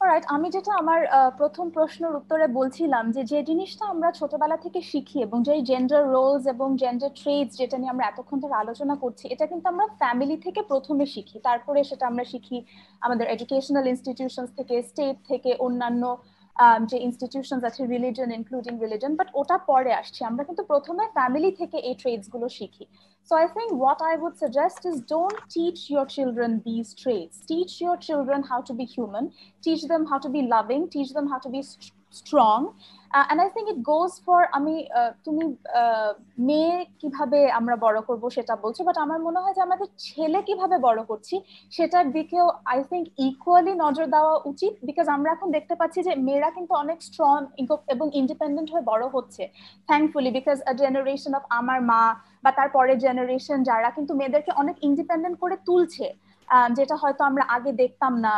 অলরাইট, আমি যেটা আমার প্রথম প্রশ্নের উত্তরে বলছিলাম যে যে জিনিসটা আমরা ছোটবেলা থেকে শিখি, এবং যে জেন্ডার রোলস এবং জেন্ডার ট্রেটস যেটা নিয়ে আমরা এতক্ষণ ধরে আলোচনা করছি, এটা কিন্তু আমরা ফ্যামিলি থেকে প্রথমে শিখি, তারপরে সেটা আমরা শিখি আমাদের এডুকেশনাল ইনস্টিটিউশনস থেকে, স্টেট থেকে, অন্যান্য যে ইনস্টিটিউশনস আছে, রিলিজন, ইনক্লুডিং রিলিজন, বাট ওটা পরে আসছে। আমরা কিন্তু প্রথমে ফ্যামিলি থেকে এই ট্রেটস গুলো শিখি। So I think what I would suggest is don't teach your children these traits. Teach your children how to be human, teach them how to be loving, teach them how to be strong. And I think it goes for, আমি তুমি মেয়ে কিভাবে আমরা বড় করব সেটা বলছো, বাট আমার মনে হয় যে আমাদের ছেলে কিভাবে বড় করছি সেটার দিকেও আই থিঙ্ক ইকুয়ালি নজর দেওয়া উচিত। বিকজ আমরা এখন দেখতে পাচ্ছি যে মেয়েরা কিন্তু অনেক স্ট্রং এবং ইন্ডিপেন্ডেন্ট হয়ে বড় হচ্ছে, thankfully, because a generation of আমার মা বা তার পরের জেনারেশন যারা কিন্তু মেয়েদেরকে অনেক ইন্ডিপেন্ডেন্ট করে তুলছে, যেটা হয়তো আমরা আগে দেখতাম না।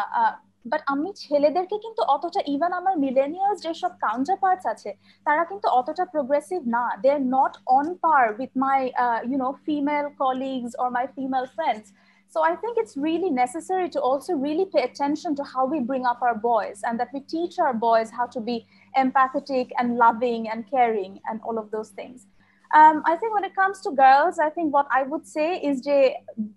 বাট আমি ছেলেদেরকে কিন্তু অতটা, ইভেন আমার মিলেনিয়ালস যেসব কাউন্টার পার্টস আছে তারা কিন্তু অতটা প্রোগ্রেসিভ না, they are not on par with my female colleagues or my female friends. So I think it's really necessary to also really pay attention to how we bring up our boys, and that we teach our boys how to be empathetic and loving and caring and all of those things. I think when it comes to girls, I think what I would say is যে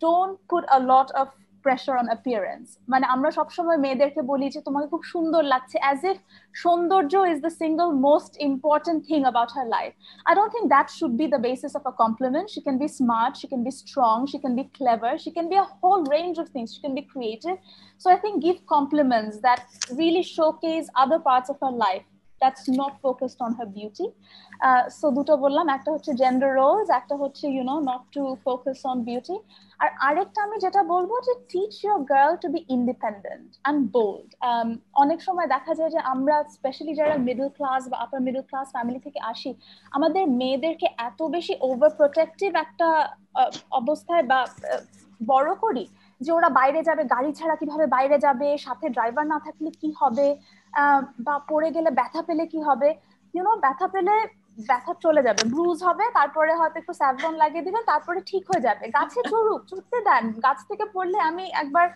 don't put a lot of pressure on appearance. মানে আমরা সবসময় মেয়েদেরকে বলি যে তোমাকে খুব সুন্দর লাগছে, as if সৌন্দর্য is the single most important thing about her life. I don't think that should be the basis of a compliment. She can be smart, she can be strong, she can be clever, she can be a whole range of things, she can be creative. So I think give compliments that really showcase other parts of her life that's not focused on her beauty. So দুটো বললাম, একটা হচ্ছে gender roles, একটা হচ্ছে not to focus on beauty. আর আরেকটা আমি যেটা বলবো যে teach your girl to be independent and bold. অনেক সময় দেখা যায় যে আমরা স্পেশালি যারা মিডল ক্লাস বা আপার মিডল ক্লাস ফ্যামিলি থেকে আসি, আমাদের মেয়েদেরকে এত বেশি ওভার প্রোটেক্টিভ একটা অবস্থায় বা বড় করি যে ওরা বাইরে যাবে, গাড়ি ছাড়া কিভাবে বাইরে যাবে, সাথে ড্রাইভার না থাকলে কি হবে, বা পড়ে গেলে ব্যথা পেলে কি হবে, ব্যথা পেলে ব্যথা চলে যাবে, ব্রুজ হবে, তারপরে হয়তো একটু স্যাভলন লাগিয়ে দিবেন, তারপরে ঠিক হয়ে যাবে, গাছে চড়তে দেন। গাছ থেকে পড়লে আমি একবার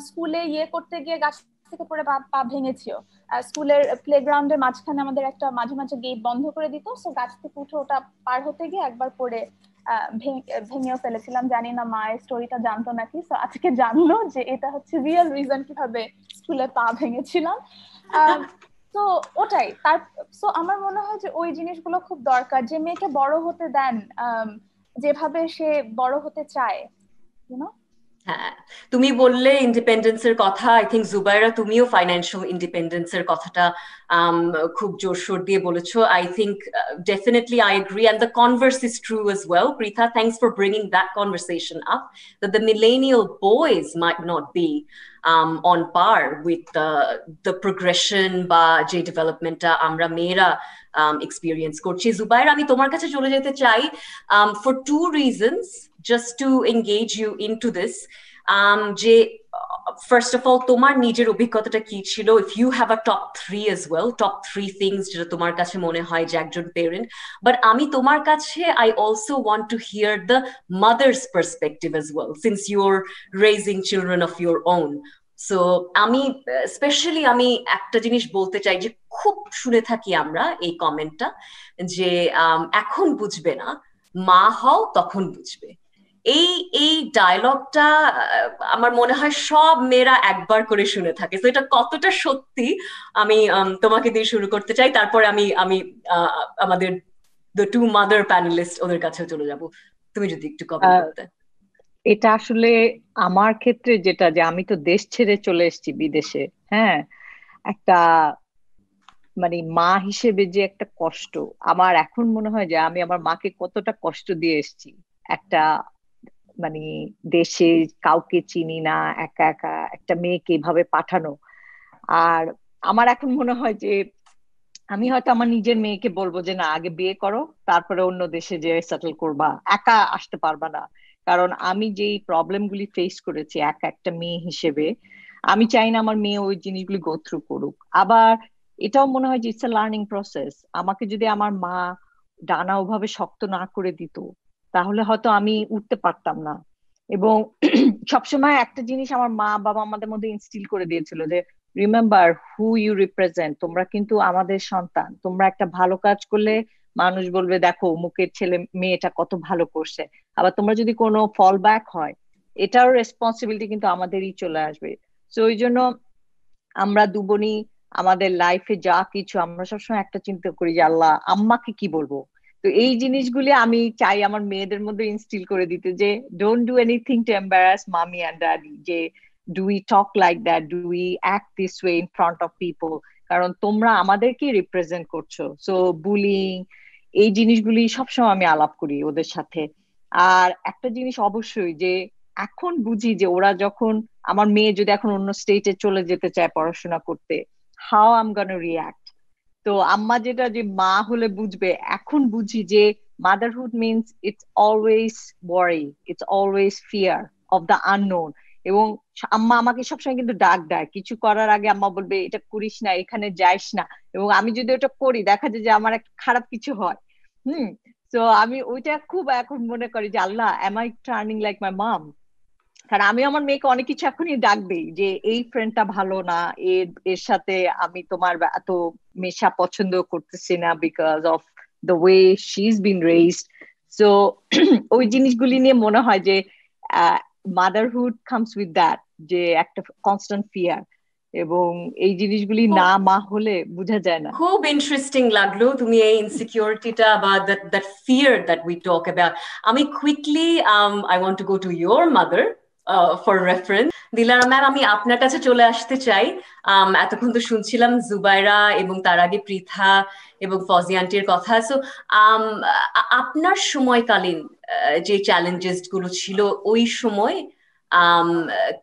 স্কুলে করতে গিয়ে গাছ থেকে পড়ে পা ভেঙেছিও। স্কুলের প্লেগ্রাউন্ডের মাঝখানে আমাদের একটা মাঝে মাঝে গেট বন্ধ করে দিত, সো গাছ থেকে উঠে ওটা পার হতে গিয়ে একবার পড়ে ভেঙেও ফেলেছিলাম। জানি না মায়ের স্টোরিটা জানতো নাকি, সো আজকে জানলো যে এটা হচ্ছে রিয়েল রিজন কিভাবে স্কুলে পা ভেঙেছিলাম। তো ওটাই তার, সো আমার মনে হয় যে ওই জিনিসগুলো খুব দরকার, যে মেয়েকে বড় হতে দেন যেভাবে সে বড় হতে চায়, হ্যাঁ, তুমি বললে ইন্ডিপেন্ডেন্সের কথা, আই থিঙ্ক জুবাইরা তুমিও ফাইন্যান্সিয়াল ইন্ডিপেন্ডেন্সের কথাটা খুব জোরশোর দিয়ে বলেছো। I think definitely I agree, and the converse is true as well. Pritha, thanks for bringing that conversation up, that the millennial boys might not be on par with the progression বা যে ডেভেলপমেন্টটা আমরা মেয়েরা experience করছি। জুবাইরা, আমি তোমার কাছে চলে যেতে চাই for two reasons, just to engage you into this. যে first of all, তোমার নিজের অভিজ্ঞতাটা কি ছিল? If you have a top 3 as well, top 3 things যেটা তোমার কাছে মনে হয় যে একজন parent, but আমি তোমার কাছে I also want to hear the mother's perspective as well, since you're raising children of your own. So আমি স্পেশালি আমি একটা জিনিস বলতে চাই যে খুব শুনে থাকি আমরা এই কমেন্টটা যে এখন বুঝবে না, মা হও তখন বুঝবে। এই ডায়লগটা আমার মনে হয় সব মেয়েরা একবার করে শুনে থাকে। তো এটা কতটা সত্যি আমি তোমাকে দিয়ে শুরু করতে চাই, তারপরে আমি আমি আমাদের দ্য টু মাদার প্যানেলিস্ট ওদের কাছেও চলে যাব। তুমি যদি একটু কমেন্ট করতে। এটা আসলে আমার ক্ষেত্রে যেটা, যে আমি তো দেশ ছেড়ে চলে এসেছি বিদেশে, হ্যাঁ, একটা মানে মা হিসেবে যে একটা কষ্ট, আমার এখন মনে হয় যে আমি আমার মাকে কতটা কষ্ট দিয়ে এসেছি। একটা মানে দেশে কাউকে চিনি না, একা একা একটা মেয়েকে এভাবে পাঠানো। আর আমার এখন মনে হয় যে আমি হয়তো আমার নিজের মেয়েকে বলবো যে না, আগে বিয়ে করো, তারপরে অন্য দেশে যে সেটেল করবা, একা আসতে পারবা না। কারণ আমি যেই প্রবলেম গুলি ফেস করেছি একা একটা মেয়ে হিসেবে, আমি চাই না আমার মেয়ে ওই জিনিসগুলি গো থ্রু করুক। আবার এটাও মনে হয় যে ইটস এ লার্নিং প্রসেস। আমাকে যদি আমার মা ডানা ওভাবে শক্ত না করে দিত, তাহলে হয়তো আমি উঠতে পারতাম না। এবং সবসময় একটা জিনিস আমার মা বাবা আমাদের মধ্যে ইনস্টিল করে দিয়েছিল যে রিমেম্বার হু ইউ রিপ্রেজেন্ট, তোমরা কিন্তু আমাদের সন্তান, তোমরা একটা ভালো কাজ করলে মানুষ বলবে দেখো মুখের ছেলে মেয়েটা কত ভালো করছে। আবার তোমরা যদি কোনো ফল ব্যাক হয়, এটাও রেসপন্সিবিলিটি কিন্তু আমাদেরই চলে আসবে। তো ওই জন্য আমরা দুবনি আমাদের লাইফে যা কিছু, আমরা সবসময় একটা চিন্তা করি যে আল্লাহ আম্মাকে কি বলবো। তো এই জিনিসগুলি আমি চাই আমার মেয়েদের মধ্যে ইনস্টিল করে দিতে, যে don't do anything to embarrass মামি অ্যান্ড ড্যাডি, যে do we talk like that, do we act this way in front of people, কারণ তোমরা আমাদেরকে রিপ্রেজেন্ট করছো। সো বুলিং এই জিনিসগুলি সবসময় আমি আলাপ করি ওদের সাথে। আর একটা জিনিস অবশ্যই যে এখন বুঝি যে ওরা যখন, আমার মেয়ে যদি এখন অন্য স্টেটে চলে যেতে চায় পড়াশোনা করতে, how I am gonna react. তো আম্মা যেটা যে মা হলে বুঝবে, এখন বুঝি যে motherhood means it's always worry, it's always fear of the unknown. এবং আম্মা আমাকে সবসময় কিন্তু ডাক দেয়, কিছু করার আগে আম্মা বলবে এটা করিস না, এখানে যাইস না। এবং আমি যদি ওটা করি, দেখা যায় যে আমার একটা খারাপ কিছু হয়। তো আমি ওইটা খুব এখন মনে করি যে Allah, am I turning like my mom? কারণ আমি আমার মেয়েকে অনেক কিছু এখনই ডাক দিই যে এই ফ্রেন্ডটা ভালো না, এর সাথে আমি তোমার এত মেশা পছন্দ করতেছি না, because of the way she is bin raised. So ওই জিনিসগুলি নিয়ে মনে হয় যে মাদারহুড কামস উইথ দ্যাট, যে একটা কনস্ট্যান্ট ফিয়ার, এবং এই জিনিসগুলি না মা হলে বোঝা যায় না। খুব ইন্টারেস্টিং লাগলো তুমি এই ইনসিকিউরিটিটা বা that fear that we talk about. আমি quickly I want to go to your mother for reference. Dilara ma'am, আমি আপনার কাছে চলে আসতে চাই। এতক্ষণ তো শুনছিলাম জুবাইরা এবং তার আগে পৃথা এবং ফজি আন্টির কথা। সো আপনার সময়কালীন যে চ্যালেঞ্জেস গুলো ছিল ওই সময়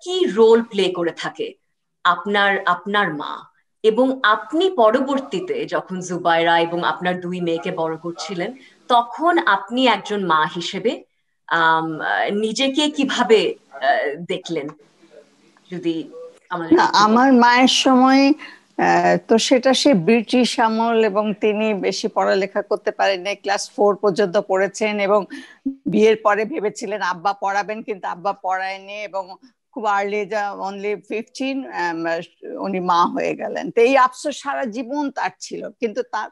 কি রোল প্লে করে থাকে আপনার আপনার মা, এবং আপনি পরবর্তীতে যখন জুবাইরা এবং আপনার দুই মেয়েকে বড় করছিলেন তখন আপনি একজন মা হিসেবে নিজেকে কিভাবে দেখলেন, যদি আমাদের না, আমার মায়ের সময় তো সেটা সে ব্রিটিশ আমল, এবং তিনি বেশি পড়ালেখা করতে পারেননি, ক্লাস 4 পর্যন্ত পড়েছেন, এবং বিয়ের পরে ভেবেছিলেন আব্বা পড়াবেন, কিন্তু আব্বা পড়ায়নি, এবং খুব আর্লি, অনলি 15 উনি মা হয়ে গেলেন। তো এই আফসোস সারা জীবন তার ছিল, কিন্তু তার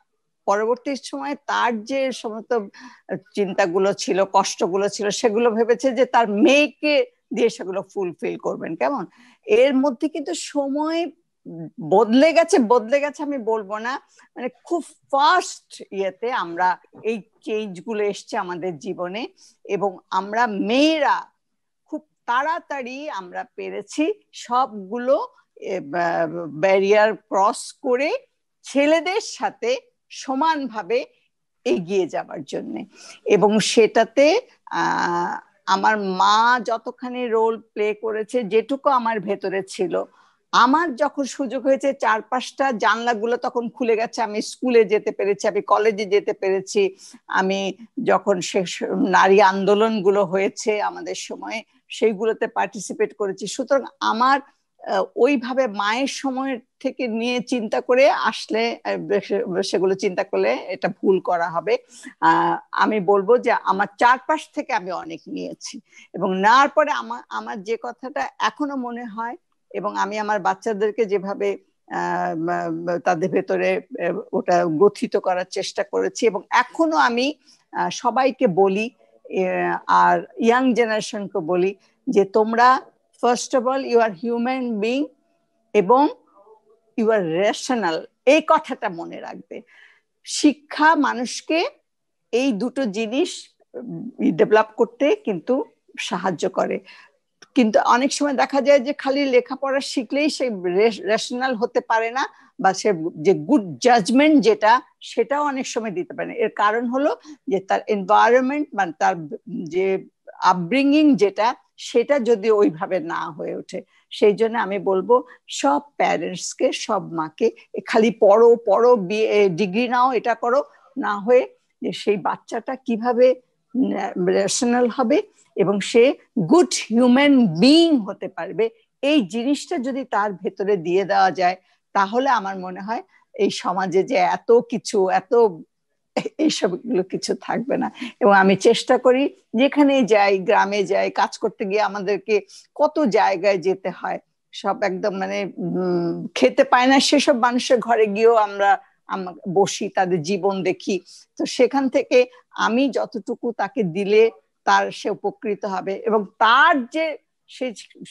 পরবর্তী সময়ে তার যে সমস্ত চিন্তাগুলো ছিল, কষ্টগুলো ছিল, সেগুলো ভেবেছে যে তার মেয়েকে দিয়ে সেগুলো ফুলফিল করবেন। কেমন এর মধ্যে কিন্তু সময় বদলে গেছে, বদলে গেছে আমি বলবো না, মানে খুব ফাস্ট ইয়েতে আমরা এই চেঞ্জ গুলো এসছে আমাদের জীবনে, এবং আমরা মেয়েরা খুব তাড়াতাড়ি আমরা পেরেছি সবগুলো ব্যারিয়ার ক্রস করে ছেলেদের সাথে সমানভাবে এগিয়ে যাবার জন্য। এবং সেটাতে আমার মা যতখানি রোল প্লে করেছে, যেটুকু আমার ভেতরে ছিল, আমার যখন সুযোগ হয়েছে, 4-5টা জানলাগুলো তখন খুলে গেছে, আমি স্কুলে যেতে পেরেছি, আমি কলেজে যেতে পেরেছি, আমি যখন শেষ নারী আন্দোলনগুলো হয়েছে আমাদের সময়ে সেইগুলোতে পার্টিসিপেট করেছি। সুতরাং আমার ওইভাবে মায়ের সময় থেকে নিয়ে চিন্তা করে আসলে, সেগুলো চিন্তা করলে এটা ভুল করা হবে। আমি বলবো যে আমার চারপাশ থেকে আমি অনেক নিয়েছি, এবং নেওয়ার পরে আমার যে কথাটা এখনো মনে হয়, এবং আমি আমার বাচ্চাদেরকে যেভাবে তাদের ভেতরে ওটা গ্রথিত করার চেষ্টা করেছি, এবং এখনো আমি সবাইকে বলি, আর ইয়াং জেনারেশনকে বলি, যে তোমরা first of all you are human being এবং ইউ আর রেশনাল। এই কথাটা মনে রাখবে। শিক্ষা মানুষকে এই দুটো জিনিস ডেভেলপ করতে কিন্তু সাহায্য করে, কিন্তু অনেক সময় দেখা যায় যে খালি লেখাপড়া শিখলেই সে রেশনাল হতে পারে না, বা সে যে গুড জাজমেন্ট যেটা, সেটাও অনেক সময় দিতে পারে না। এর কারণ হলো যে তার এনভায়রনমেন্ট, মানে তার যে আপব্রিঙ্গিং যেটা, সেটা যদি ওইভাবে না হয়ে ওঠে। সেই জন্য আমি বলবো সব প্যারেন্টসকে, সব মাকে, খালি পড়ো পড়ো, ডিগ্রি নাও, এটা করো, না হয়ে যে সেই বাচ্চাটা কিভাবে রেশনাল হবে এবং সে গুড হিউম্যান বিইং হতে পারবে, এই জিনিসটা যদি তার ভেতরে দিয়ে দেওয়া যায়, তাহলে আমার মনে হয় এই সমাজে যে এত কিছু, এত এইসব কিছু থাকবে না। এবং আমি চেষ্টা করি, যেখানে যাই, গ্রামে যাই, কাজ করতে গিয়ে আমাদেরকে কত জায়গায় যেতে হয়, সব একদম মানে খেতে পায় না সেসব মানুষের ঘরে গিয়েও আমরা বসি, তাদের জীবন দেখি। তো সেখান থেকে আমি যতটুকু তাকে দিলে তার সে উপকৃত হবে, এবং তার যে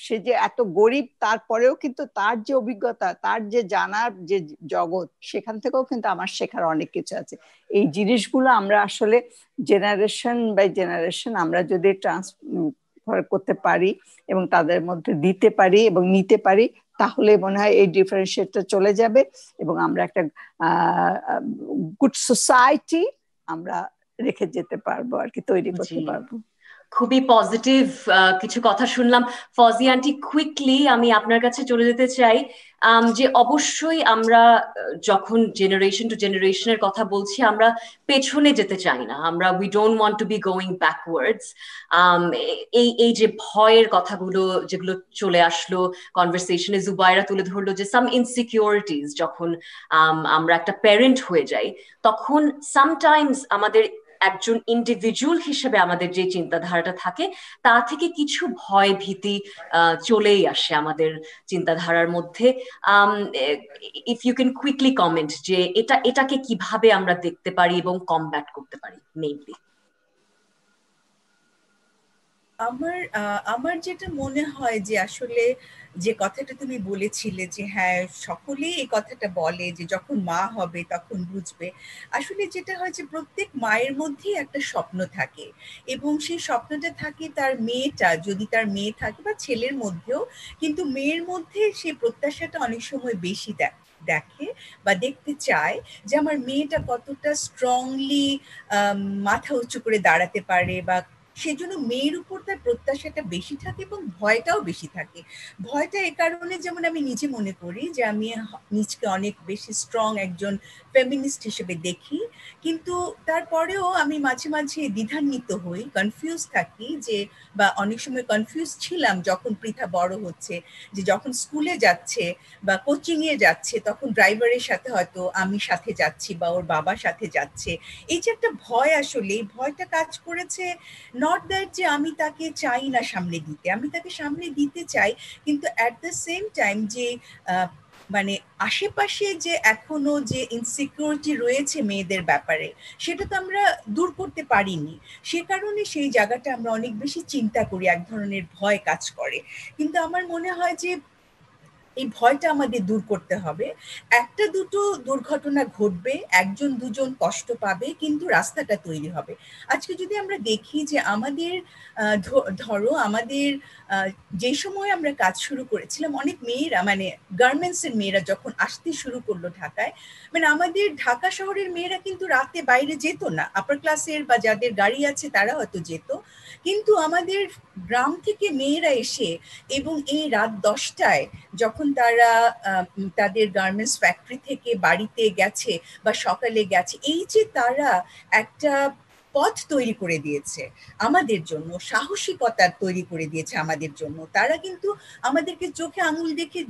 সে যে এত গরিব, তারপরেও কিন্তু তার যে অভিজ্ঞতা, তার যে জানার যে জগৎ, সেখান থেকেও কিন্তু আমার শেখার অনেক কিছু আছে। এই জিনিসগুলো আমরা আসলে জেনারেশন বাই জেনারেশন আমরা যদি ট্রান্সফার করতে পারি এবং তাদের মধ্যে দিতে পারি এবং নিতে পারি, তাহলে মনে হয় এই ডিফারেন্সিয়েটটা চলে যাবে, এবং আমরা একটা গুড সোসাইটি আমরা রেখে যেতে পারবো আর কি, তৈরি করতে পারবো। খুবই পজিটিভ কিছু কথা শুনলাম। ফজি আন্টি, কুইকলি আমি আপনার কাছে চলে যেতে চাই, যে অবশ্যই আমরা যখন জেনারেশন টু জেনারেশনের কথা বলছি, আমরা পেছনে যেতে চাই না, আমরা we don't want to be going backwards. এই যে ভয়ের কথাগুলো যেগুলো চলে আসলো কনভারসেশনে, জুবাইরা তুলে ধরলো যে সাম ইনসিকিউরিটিজ যখন আমরা একটা প্যারেন্ট হয়ে যাই, তখন সামটাইমস আমাদের একজন ইন্ডিভিজুয়াল হিসেবে আমাদের যে চিন্তাধারাটা থাকে, তা থেকে কিছু ভয় ভীতি চলেই আসে আমাদের চিন্তাধারার মধ্যে। If you can quickly comment যে এটাকে কিভাবে আমরা দেখতে পারি এবং কমব্যাট করতে পারি মেইনলি। আমার যেটা মনে হয় যে আসলে যে কথাটা তুমি বলেছিলে যে হ্যাঁ সকলেই এই কথাটা বলে যে যখন মা হবে তখন বুঝবে। আসলে যেটা হয় যে প্রত্যেক মায়ের মধ্যেই একটা স্বপ্ন থাকে এবং সেই স্বপ্নটা থাকে তার মেয়েটা, যদি তার মেয়ে থাকে বা ছেলের মধ্যেও, কিন্তু মেয়ের মধ্যে সেই প্রত্যাশাটা অনেক সময় বেশি দেখে বা দেখতে চায় যে আমার মেয়েটা কতটা স্ট্রংলি মাথা উঁচু করে দাঁড়াতে পারে, বা সেজন্য মেয়ের উপর তার প্রত্যাশাটা বেশি থাকে এবং ভয়টাও বেশি থাকে। ভয়টা এ কারণে, যেমন আমি নিজে মনে করি যে আমি নিজকে অনেক বেশি স্ট্রং একজন ফেমিনিস্ট হিসেবে দেখি, কিন্তু তারপরেও আমি মাঝে মাঝে দ্বিধান্বিত হই, কনফিউজ থাকি যে, বা অনেক সময় কনফিউজ ছিলাম যখন পৃথা বড় হচ্ছে, যে যখন স্কুলে যাচ্ছে বা কোচিং এ যাচ্ছে তখন ড্রাইভারের সাথে হয়তো আমি সাথে যাচ্ছি বা ওর বাবা সাথে যাচ্ছে, এই যে একটা ভয়, আসলে এই ভয়টা কাজ করেছে। নট দ্যাট যে আমি তাকে চাই না সামনে দিতে, আমি তাকে সামনে দিতে চাই, কিন্তু অ্যাট দ্য সেম টাইম যে মানে আশেপাশে যে এখনো যে ইনসিকিউরিটি রয়েছে মেয়েদের ব্যাপারে, সেটা তো আমরা দূর করতে পারিনি। সে কারণে সেই জায়গাটা আমরা অনেক বেশি চিন্তা করি, এক ধরনের ভয় কাজ করে। কিন্তু আমার মনে হয় যে এই ভয়টা আমাদের দূর করতে হবে। একটা দুটো দুর্ঘটনা ঘটবে, একজন দুজন কষ্ট পাবে, কিন্তু রাস্তাটা তৈরি হবে। আজকে যদি আমরা দেখি যে আমাদের ধরো আমাদের যে সময় আমরা কাজ শুরু করেছিলাম, অনেক মেয়েরা মানে গার্মেন্টস এর মেয়েরা যখন আসতে শুরু করলো ঢাকায়, মানে আমাদের ঢাকা শহরের মেয়েরা কিন্তু রাতে বাইরে যেত না, আপার ক্লাসের বা যাদের গাড়ি আছে তারা হয়তো যেত, কিন্তু আমাদের গ্রাম থেকে মেয়েরা এসে এবং এই রাত 10টায় যখন তারা তাদের গার্মেন্টস ফ্যাক্টরি থেকে বাড়িতে গেছে বা সকালে গেছে, এই যে তারা একটা পথ তৈরি করে দিয়েছে আমাদের জন্য, সাহসিকতা তৈরি করে দিয়েছে আমাদের জন্য, তারা কিন্তু আমাদেরকে চোখে আঙুল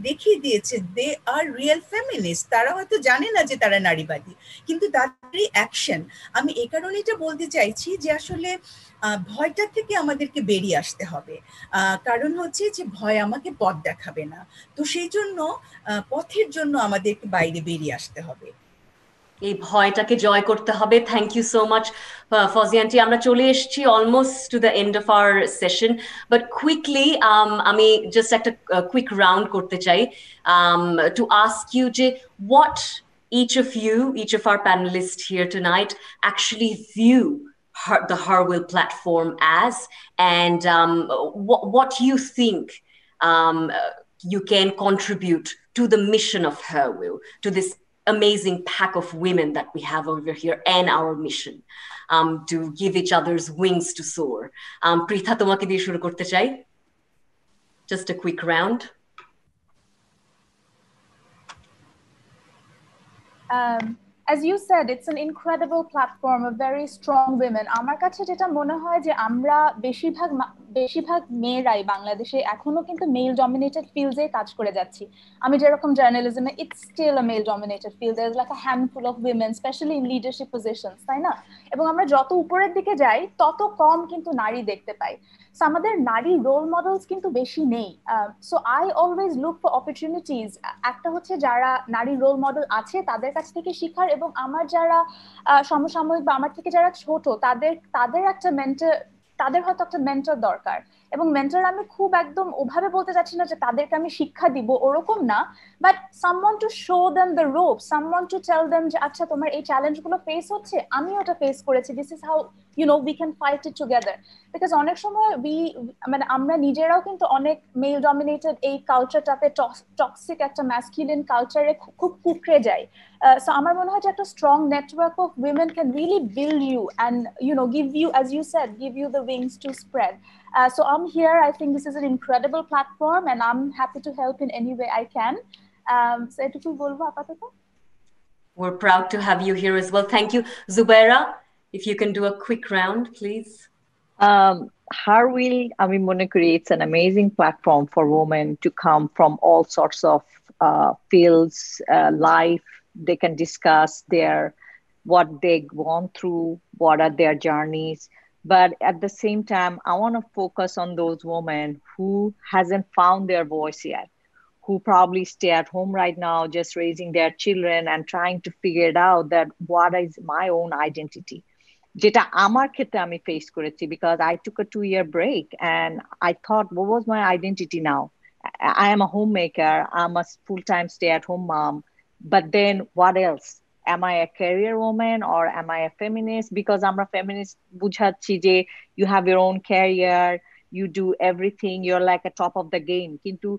দেখিয়ে দিয়েছে দে আর রিয়েল ফেমিনিস্ট। তারা হয়তো জানে না যে তারা নারীবাদী, কিন্তু তাদের অ্যাকশন, আমি এই কারণে এটা বলতে চাইছি যে আসলে ভয়টা থেকে আমাদেরকে বেরিয়ে আসতে হবে। কারণ হচ্ছে যে ভয় আমাকে পথ দেখাবে না, তো সেই জন্য পথের জন্য আমাদেরকে বাইরে বেরিয়ে আসতে হবে। এই ভয়টাকে জয় করতে হবে। Thank you so much Fouzia aunty. আমরা চলে এসেছি almost to the end of our session, but quickly আমি জাস্ট একটা কুইক রাউন্ড করতে চাই টু আস্ক ইউ যে what each of our panelists here tonight actually view the HerWILL platform as, and what you think um, you can contribute to the mission of HerWILL, to this amazing pack of women that we have over here, and our mission to give each other's wings to soar. Pritha, তোমাকে দিয়ে শুরু করতে চাই. Just a quick round. As you said, it's an incredible platform of very strong women. আমার কাছে যেটা মনে হয় যে আমরা বেশিরভাগ মেয়েরাই বাংলাদেশে এখনো কিন্তু মেল ডমিনেটেড ফিল্ডে কাজ করে যাচ্ছি। আমি যেরকম জার্নালিজমে, it's still a male dominated field, there is like a handful of women specially in leadership positions, তাই না? এবং আমরা যত উপরের দিকে যাই তত কম কিন্তু নারী দেখতে পাই। সো আমাদের নারী রোল মডেলস কিন্তু বেশি নেই। So I always look for opportunities, একটা হচ্ছে যারা নারী রোল মডেল আছে তাদের কাছ থেকে শিখার, এবং আমার যারা সমসাময়িক বা আমার থেকে যারা ছোট তাদের একটা মেন্টর, তাদের হয়তো একটা মেন্টর দরকার। এবং মেন্টর আমি খুব একদম ওভাবে বলতে চাচ্ছি না যে তাদেরকে আমি শিক্ষা দিব, ওরকম না, but someone to show them the rope, someone to tell them যে আচ্ছা তোমার এই চ্যালেঞ্জগুলো ফেস হচ্ছে, আমি ওটা ফেস করেছি, this is how we can fight it together. Because অনেক সময় মানে আমরা নিজেরাও কিন্তু অনেক মেল ডমিনেটেড এই কালচারটাতে, টক্সিক একটা ম্যাসকুলিন কালচারে খুব কুকড়ে যাই। সো আমার মনে হয় যে একটা strong network of women can really build you and give you, as you said, give you the wings to spread. So I'm here. I think this is an incredible platform and I'm happy to help in any way I can. So এটুকুই বলবো আপাতত। We're proud to have you here as well. Thank you. Zubaira, if you can do a quick round, please. HerWILL, আমি মনে করি it's an amazing platform for women to come from all sorts of fields, life. They can discuss what they've gone through, what are their journeys. But at the same time, I want to focus on those women who hasn't found their voice yet, who probably stay at home right now, just raising their children and trying to figure it out that what is my own identity. যেটা আমার ক্ষেত্রে আমি ফেস করেছি, because I took a 2-year break and I thought, what was my identity now? I am a homemaker, I'm a full-time stay-at-home mom, but then what else? Am I a career woman or am I a feminist? Because আমরা feminist বুঝাচ্ছি যে you have your own career, you do everything, you're like a top of the game. কিন্তু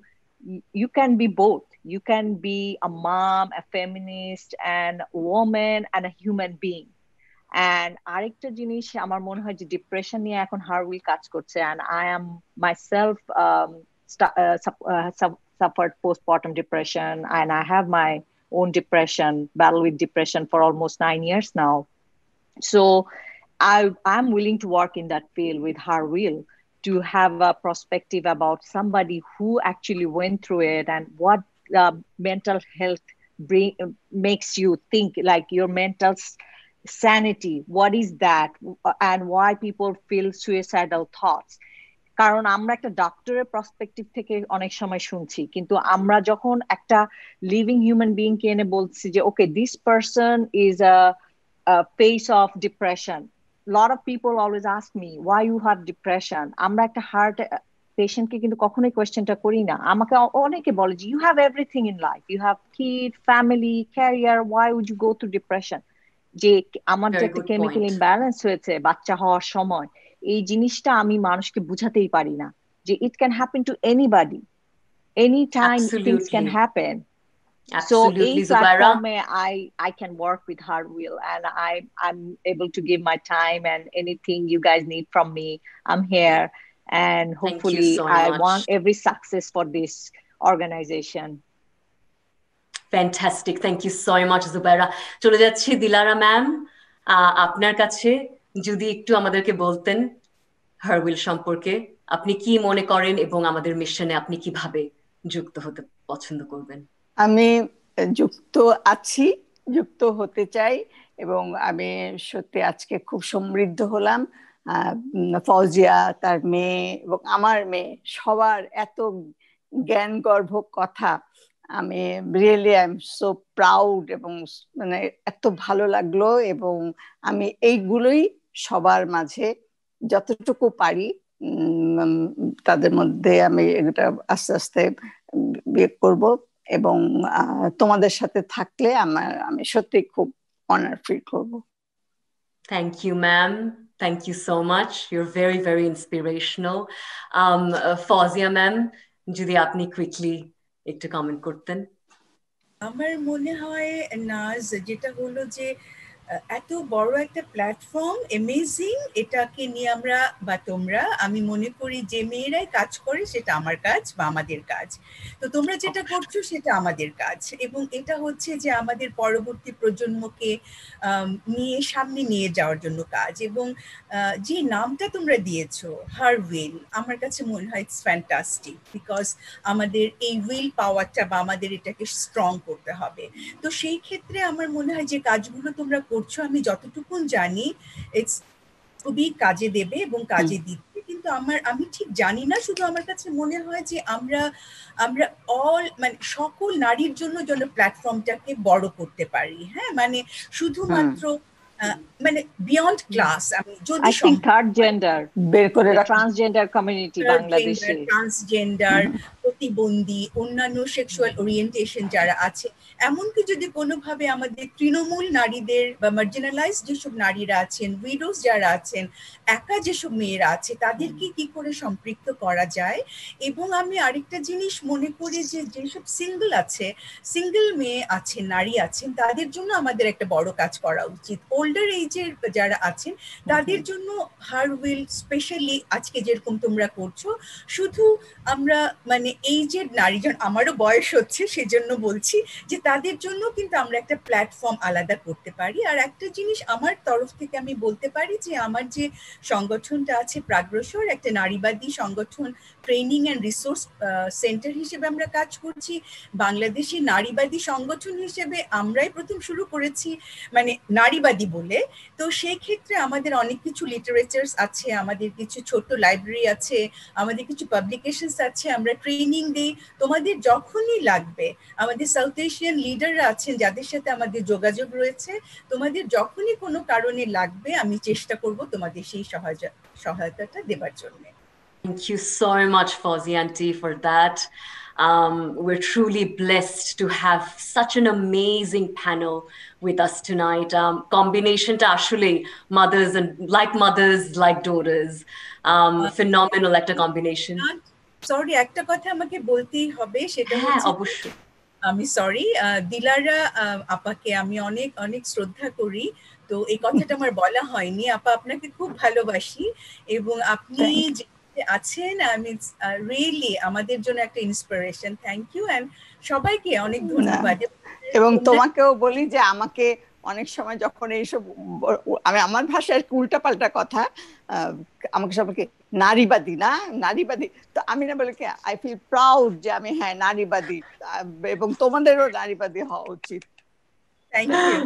you can be both. You can be a mom, a feminist, and a woman, and a human being. And আরেকটা জিনিস আমার মনে হয় যে ডিপ্রেশন নিয়ে এখন HerWILL কাজ করছে, and I am myself suffered postpartum depression, and I have my own depression, battle with depression for almost 9 years now. So I'm willing to work in that field with HerWILL to have a perspective about somebody who actually went through it and what mental health makes you think, like your mental sanity, what is that, and why people feel suicidal thoughts. কারণ আমরা একটা ডক্টরের পার্সপেক্টিভ থেকে অনেক সময় শুনছি, কিন্তু আমরা যখন একটা লিভিং হিউম্যান বিইং কে এনে বলছি যে okay this person is a face of depression, lot of people always ask me why you have depression. আমরা একটা হার্ট পেশেন্টকে কিন্তু কখনোই কোয়েশ্চেনটা করি না। আমাকে অনেকে বলে যে you have everything in life, you have kid, family, career, why would you go through depression? যে আমার যে একটা কেমিক্যাল ইমব্যালেন্স হয়েছে বাচ্চা হওয়ার সময়, এই জিনিসটা আমি মানুষকে বুঝাতেই পারি না যে it can happen to anybody, any time things can happen. So এই প্ল্যাটফর্মে I can work with HerWILL, and I'm able to give my time, and anything you guys need from me, I'm here, and hopefully I want every success for this organization. Fantastic. Thank you so much, Zubaira. চলে যাচ্ছি দিলারা ম্যাম, আপনার কাছে যদি একটু আমাদেরকে বলতেন HerWILL সম্পর্কে, আপনি কি মনে করেন এবং আমাদের মিশনে আপনি কিভাবে যুক্ত হতে পছন্দ করবেন? আমি যুক্ত আছি, যুক্ত হতে চাই, এবং আমি সত্যি আজকে খুব সমৃদ্ধ হলাম। ফৌজিয়া, তার মেয়ে এবং আমার মেয়ে, সবার এত জ্ঞান গর্ভ কথা, আমি really I am so proud, এবং মানে এত ভালো লাগলো, এবং আমি এইগুলোই সবার মাঝে যতটুকু পারি তাদের মধ্যে আমি এটা আস্তে আস্তে বিয়ে করব, এবং তোমাদের সাথে থাকলে আমি সত্যি খুব অনার ফিল করব। Thank you, ma'am. Thank you so much. You're very, very inspirational. Fauzia ma'am, যদি আপনি কুইকলি একটু কমেন্ট করতেন। আমার মনে হয় নাজ, যেটা হলো যে এত বড় একটা প্ল্যাটফর্ম, অ্যামেজিং, এটাকে নিয়ে আমরা বা তোমরা, আমি মনে করি যে মেয়েরাই কাজ করে সেটা আমার কাজ বা আমাদের কাজ। তো তোমরা যেটা করছো সেটা আমাদের কাজ, এবং এটা হচ্ছে যে আমাদের পরবর্তী প্রজন্মকে নিয়ে সামনে নিয়ে যাওয়ার জন্য কাজ। এবং যে নামটা তোমরা দিয়েছো HerWILL, আমার কাছে মনে হয় ইটস ফ্যান্টাস্টিক, বিকজ আমাদের এই উইল পাওয়ারটা বা আমাদের এটাকে স্ট্রং করতে হবে। তো সেই ক্ষেত্রে আমার মনে হয় যে কাজগুলো তোমরা করছো, আমি যতটুকু জানি ইটস খুবই কাজে দেবে এবং কাজে দিচ্ছে। কিন্তু আমি ঠিক জানি না, শুধু আমার কাছে মনে হয় যে আমরা মানে সকল নারীর জন্য যেন প্ল্যাটফর্মটাকে বড় করতে পারি। হ্যাঁ, মানে শুধুমাত্র মানে বিয়ন্ড ক্লাস, আমি যদি থার্ড জেন্ডার বের করে ট্রান্সজেন্ডার কমিউনিটি, বাংলাদেশে ট্রান্সজেন্ডার, প্রতিবন্ধী, অন্যান্য সেক্সুয়াল ওরিয়েন্টেশন যারা আছে, এমনকি যদি কোনোভাবে আমাদের তৃণমূল নারীদের বা মার্জিনালাইজ যেসব নারীরা আছেন, উইডোজ যারা আছেন, একা যেসব মেয়েরা আছে, তাদেরকে কি করে সম্পৃক্ত করা যায়। এবং আমি আরেকটা জিনিস মনে করি যে যেসব সিঙ্গেল আছে, সিঙ্গেল মেয়ে আছেন, নারী আছেন, তাদের জন্য আমাদের একটা বড় কাজ করা উচিত। ওল্ডার এজের যারা আছেন তাদের জন্য HerWILL স্পেশালি আজকে যেরকম তোমরা করছো, শুধু আমরা মানে এইজের নারী, যেন আমারও বয়স হচ্ছে সেজন্য বলছি যে তাদের জন্য কিন্তু আমরা একটা প্ল্যাটফর্ম আলাদা করতে পারি। আর একটা জিনিস আমার তরফ থেকে আমি বলতে পারি যে আমার যে সংগঠনটা আছে প্রাগ্রসর, একটা নারীবাদী সংগঠন, ট্রেনিং অ্যান্ড রিসোর্স সেন্টার হিসেবে আমরা কাজ করছি। বাংলাদেশি নারীবাদী সংগঠন হিসেবে আমরাই প্রথম শুরু করেছি, মানে নারীবাদী বলে। তো সেই ক্ষেত্রে আমাদের অনেক কিছু লিটারেচার্স আছে, আমাদের কিছু ছোট লাইব্রেরি আছে, আমাদের কিছু পাবলিকেশনস আছে, আমরা ট্রেনিং দিই। তোমাদের যখনই লাগবে, আমাদের সাউথ এশিয়ান লিডাররা আছেন যাদের সাথে আমাদের যোগাযোগ রয়েছে, তোমাদের যখনই কোনো কারণে লাগবে আমি চেষ্টা করব তোমাদের সেই সহায়তাটা দেবার জন্য। Thank you so much, Fauzi Auntie, for that. We're truly blessed to have such an amazing panel with us tonight. Combination to actually mothers like daughters. Phenomenal একটা combination. সরি, একটা কথা আমাকে বলতেই হবে, সেটা হ্যাঁ, হচ্ছে অবশ্যই। আমি সরি, দিলারা আপাকে আমি অনেক অনেক শ্রদ্ধা করি, তো এই কথাটা আমার বলা হয়নি। আপা, আপনাকে খুব ভালোবাসি এবং আপনি যে আছেন, আমি রিয়েলি আমাদের জন্য একটা ইন্সপিরেশন। থ্যাংক ইউ, এন্ড সবাইকে অনেক ধন্যবাদ। এবং তোমাকেও বলি যে আমাকে অনেক সময় যখন এইসব আমি আমার ভাষায় উল্টাপাল্টা কথা আমাকে সবাইকে নারীবাদী নারীবাদী, তো আমি না বলে কি আই ফিল প্রাউড যে আমি হ্যাঁ নারীবাদী, এবং তোমাদেরও নারীবাদী হওয়া উচিত। Thank you.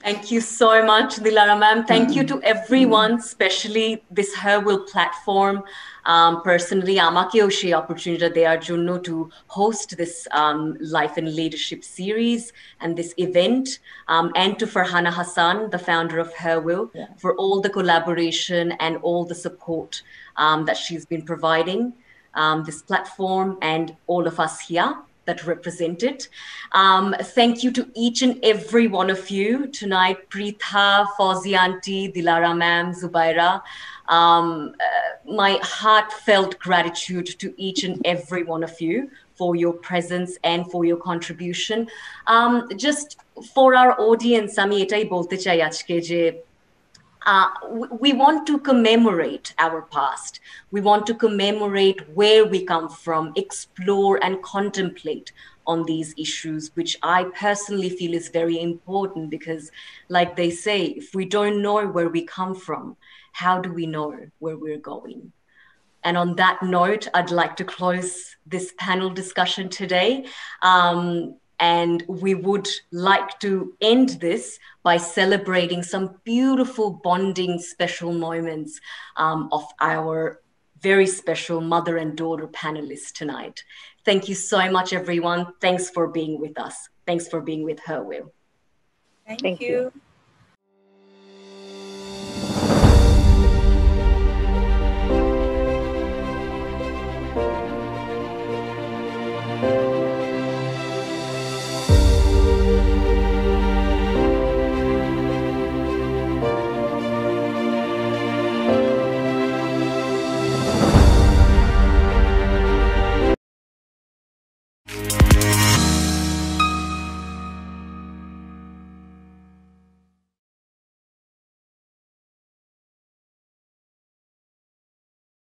Thank you so much, Dilara ma'am. Thank you to everyone, especially this HerWILL platform. Personally, amakeo shei opportunity deyar jonno to host this Life and Leadership series and this event, and to Farhana Hassan, the founder of HerWILL, for all the collaboration and all the support that she's been providing this platform and all of us here that represent it. Thank you to each and every one of you tonight, Preetha, Fauzi Auntie, Dilara ma'am, Zubaira. My heartfelt gratitude to each and every one of you for your presence and for your contribution. Just for our audience, আমি এটাই বলতে চাই আজকে যে we want to commemorate our past. We want to commemorate where we come from, explore and contemplate on these issues, which I personally feel is very important because, like they say, if we don't know where we come from, how do we know where we're going? And on that note, I'd like to close this panel discussion today. And we would like to end this by celebrating some beautiful bonding special moments of our very special mother and daughter panelists tonight. Thank you so much, everyone. Thanks for being with us. Thanks for being with HerWILL. Thank you.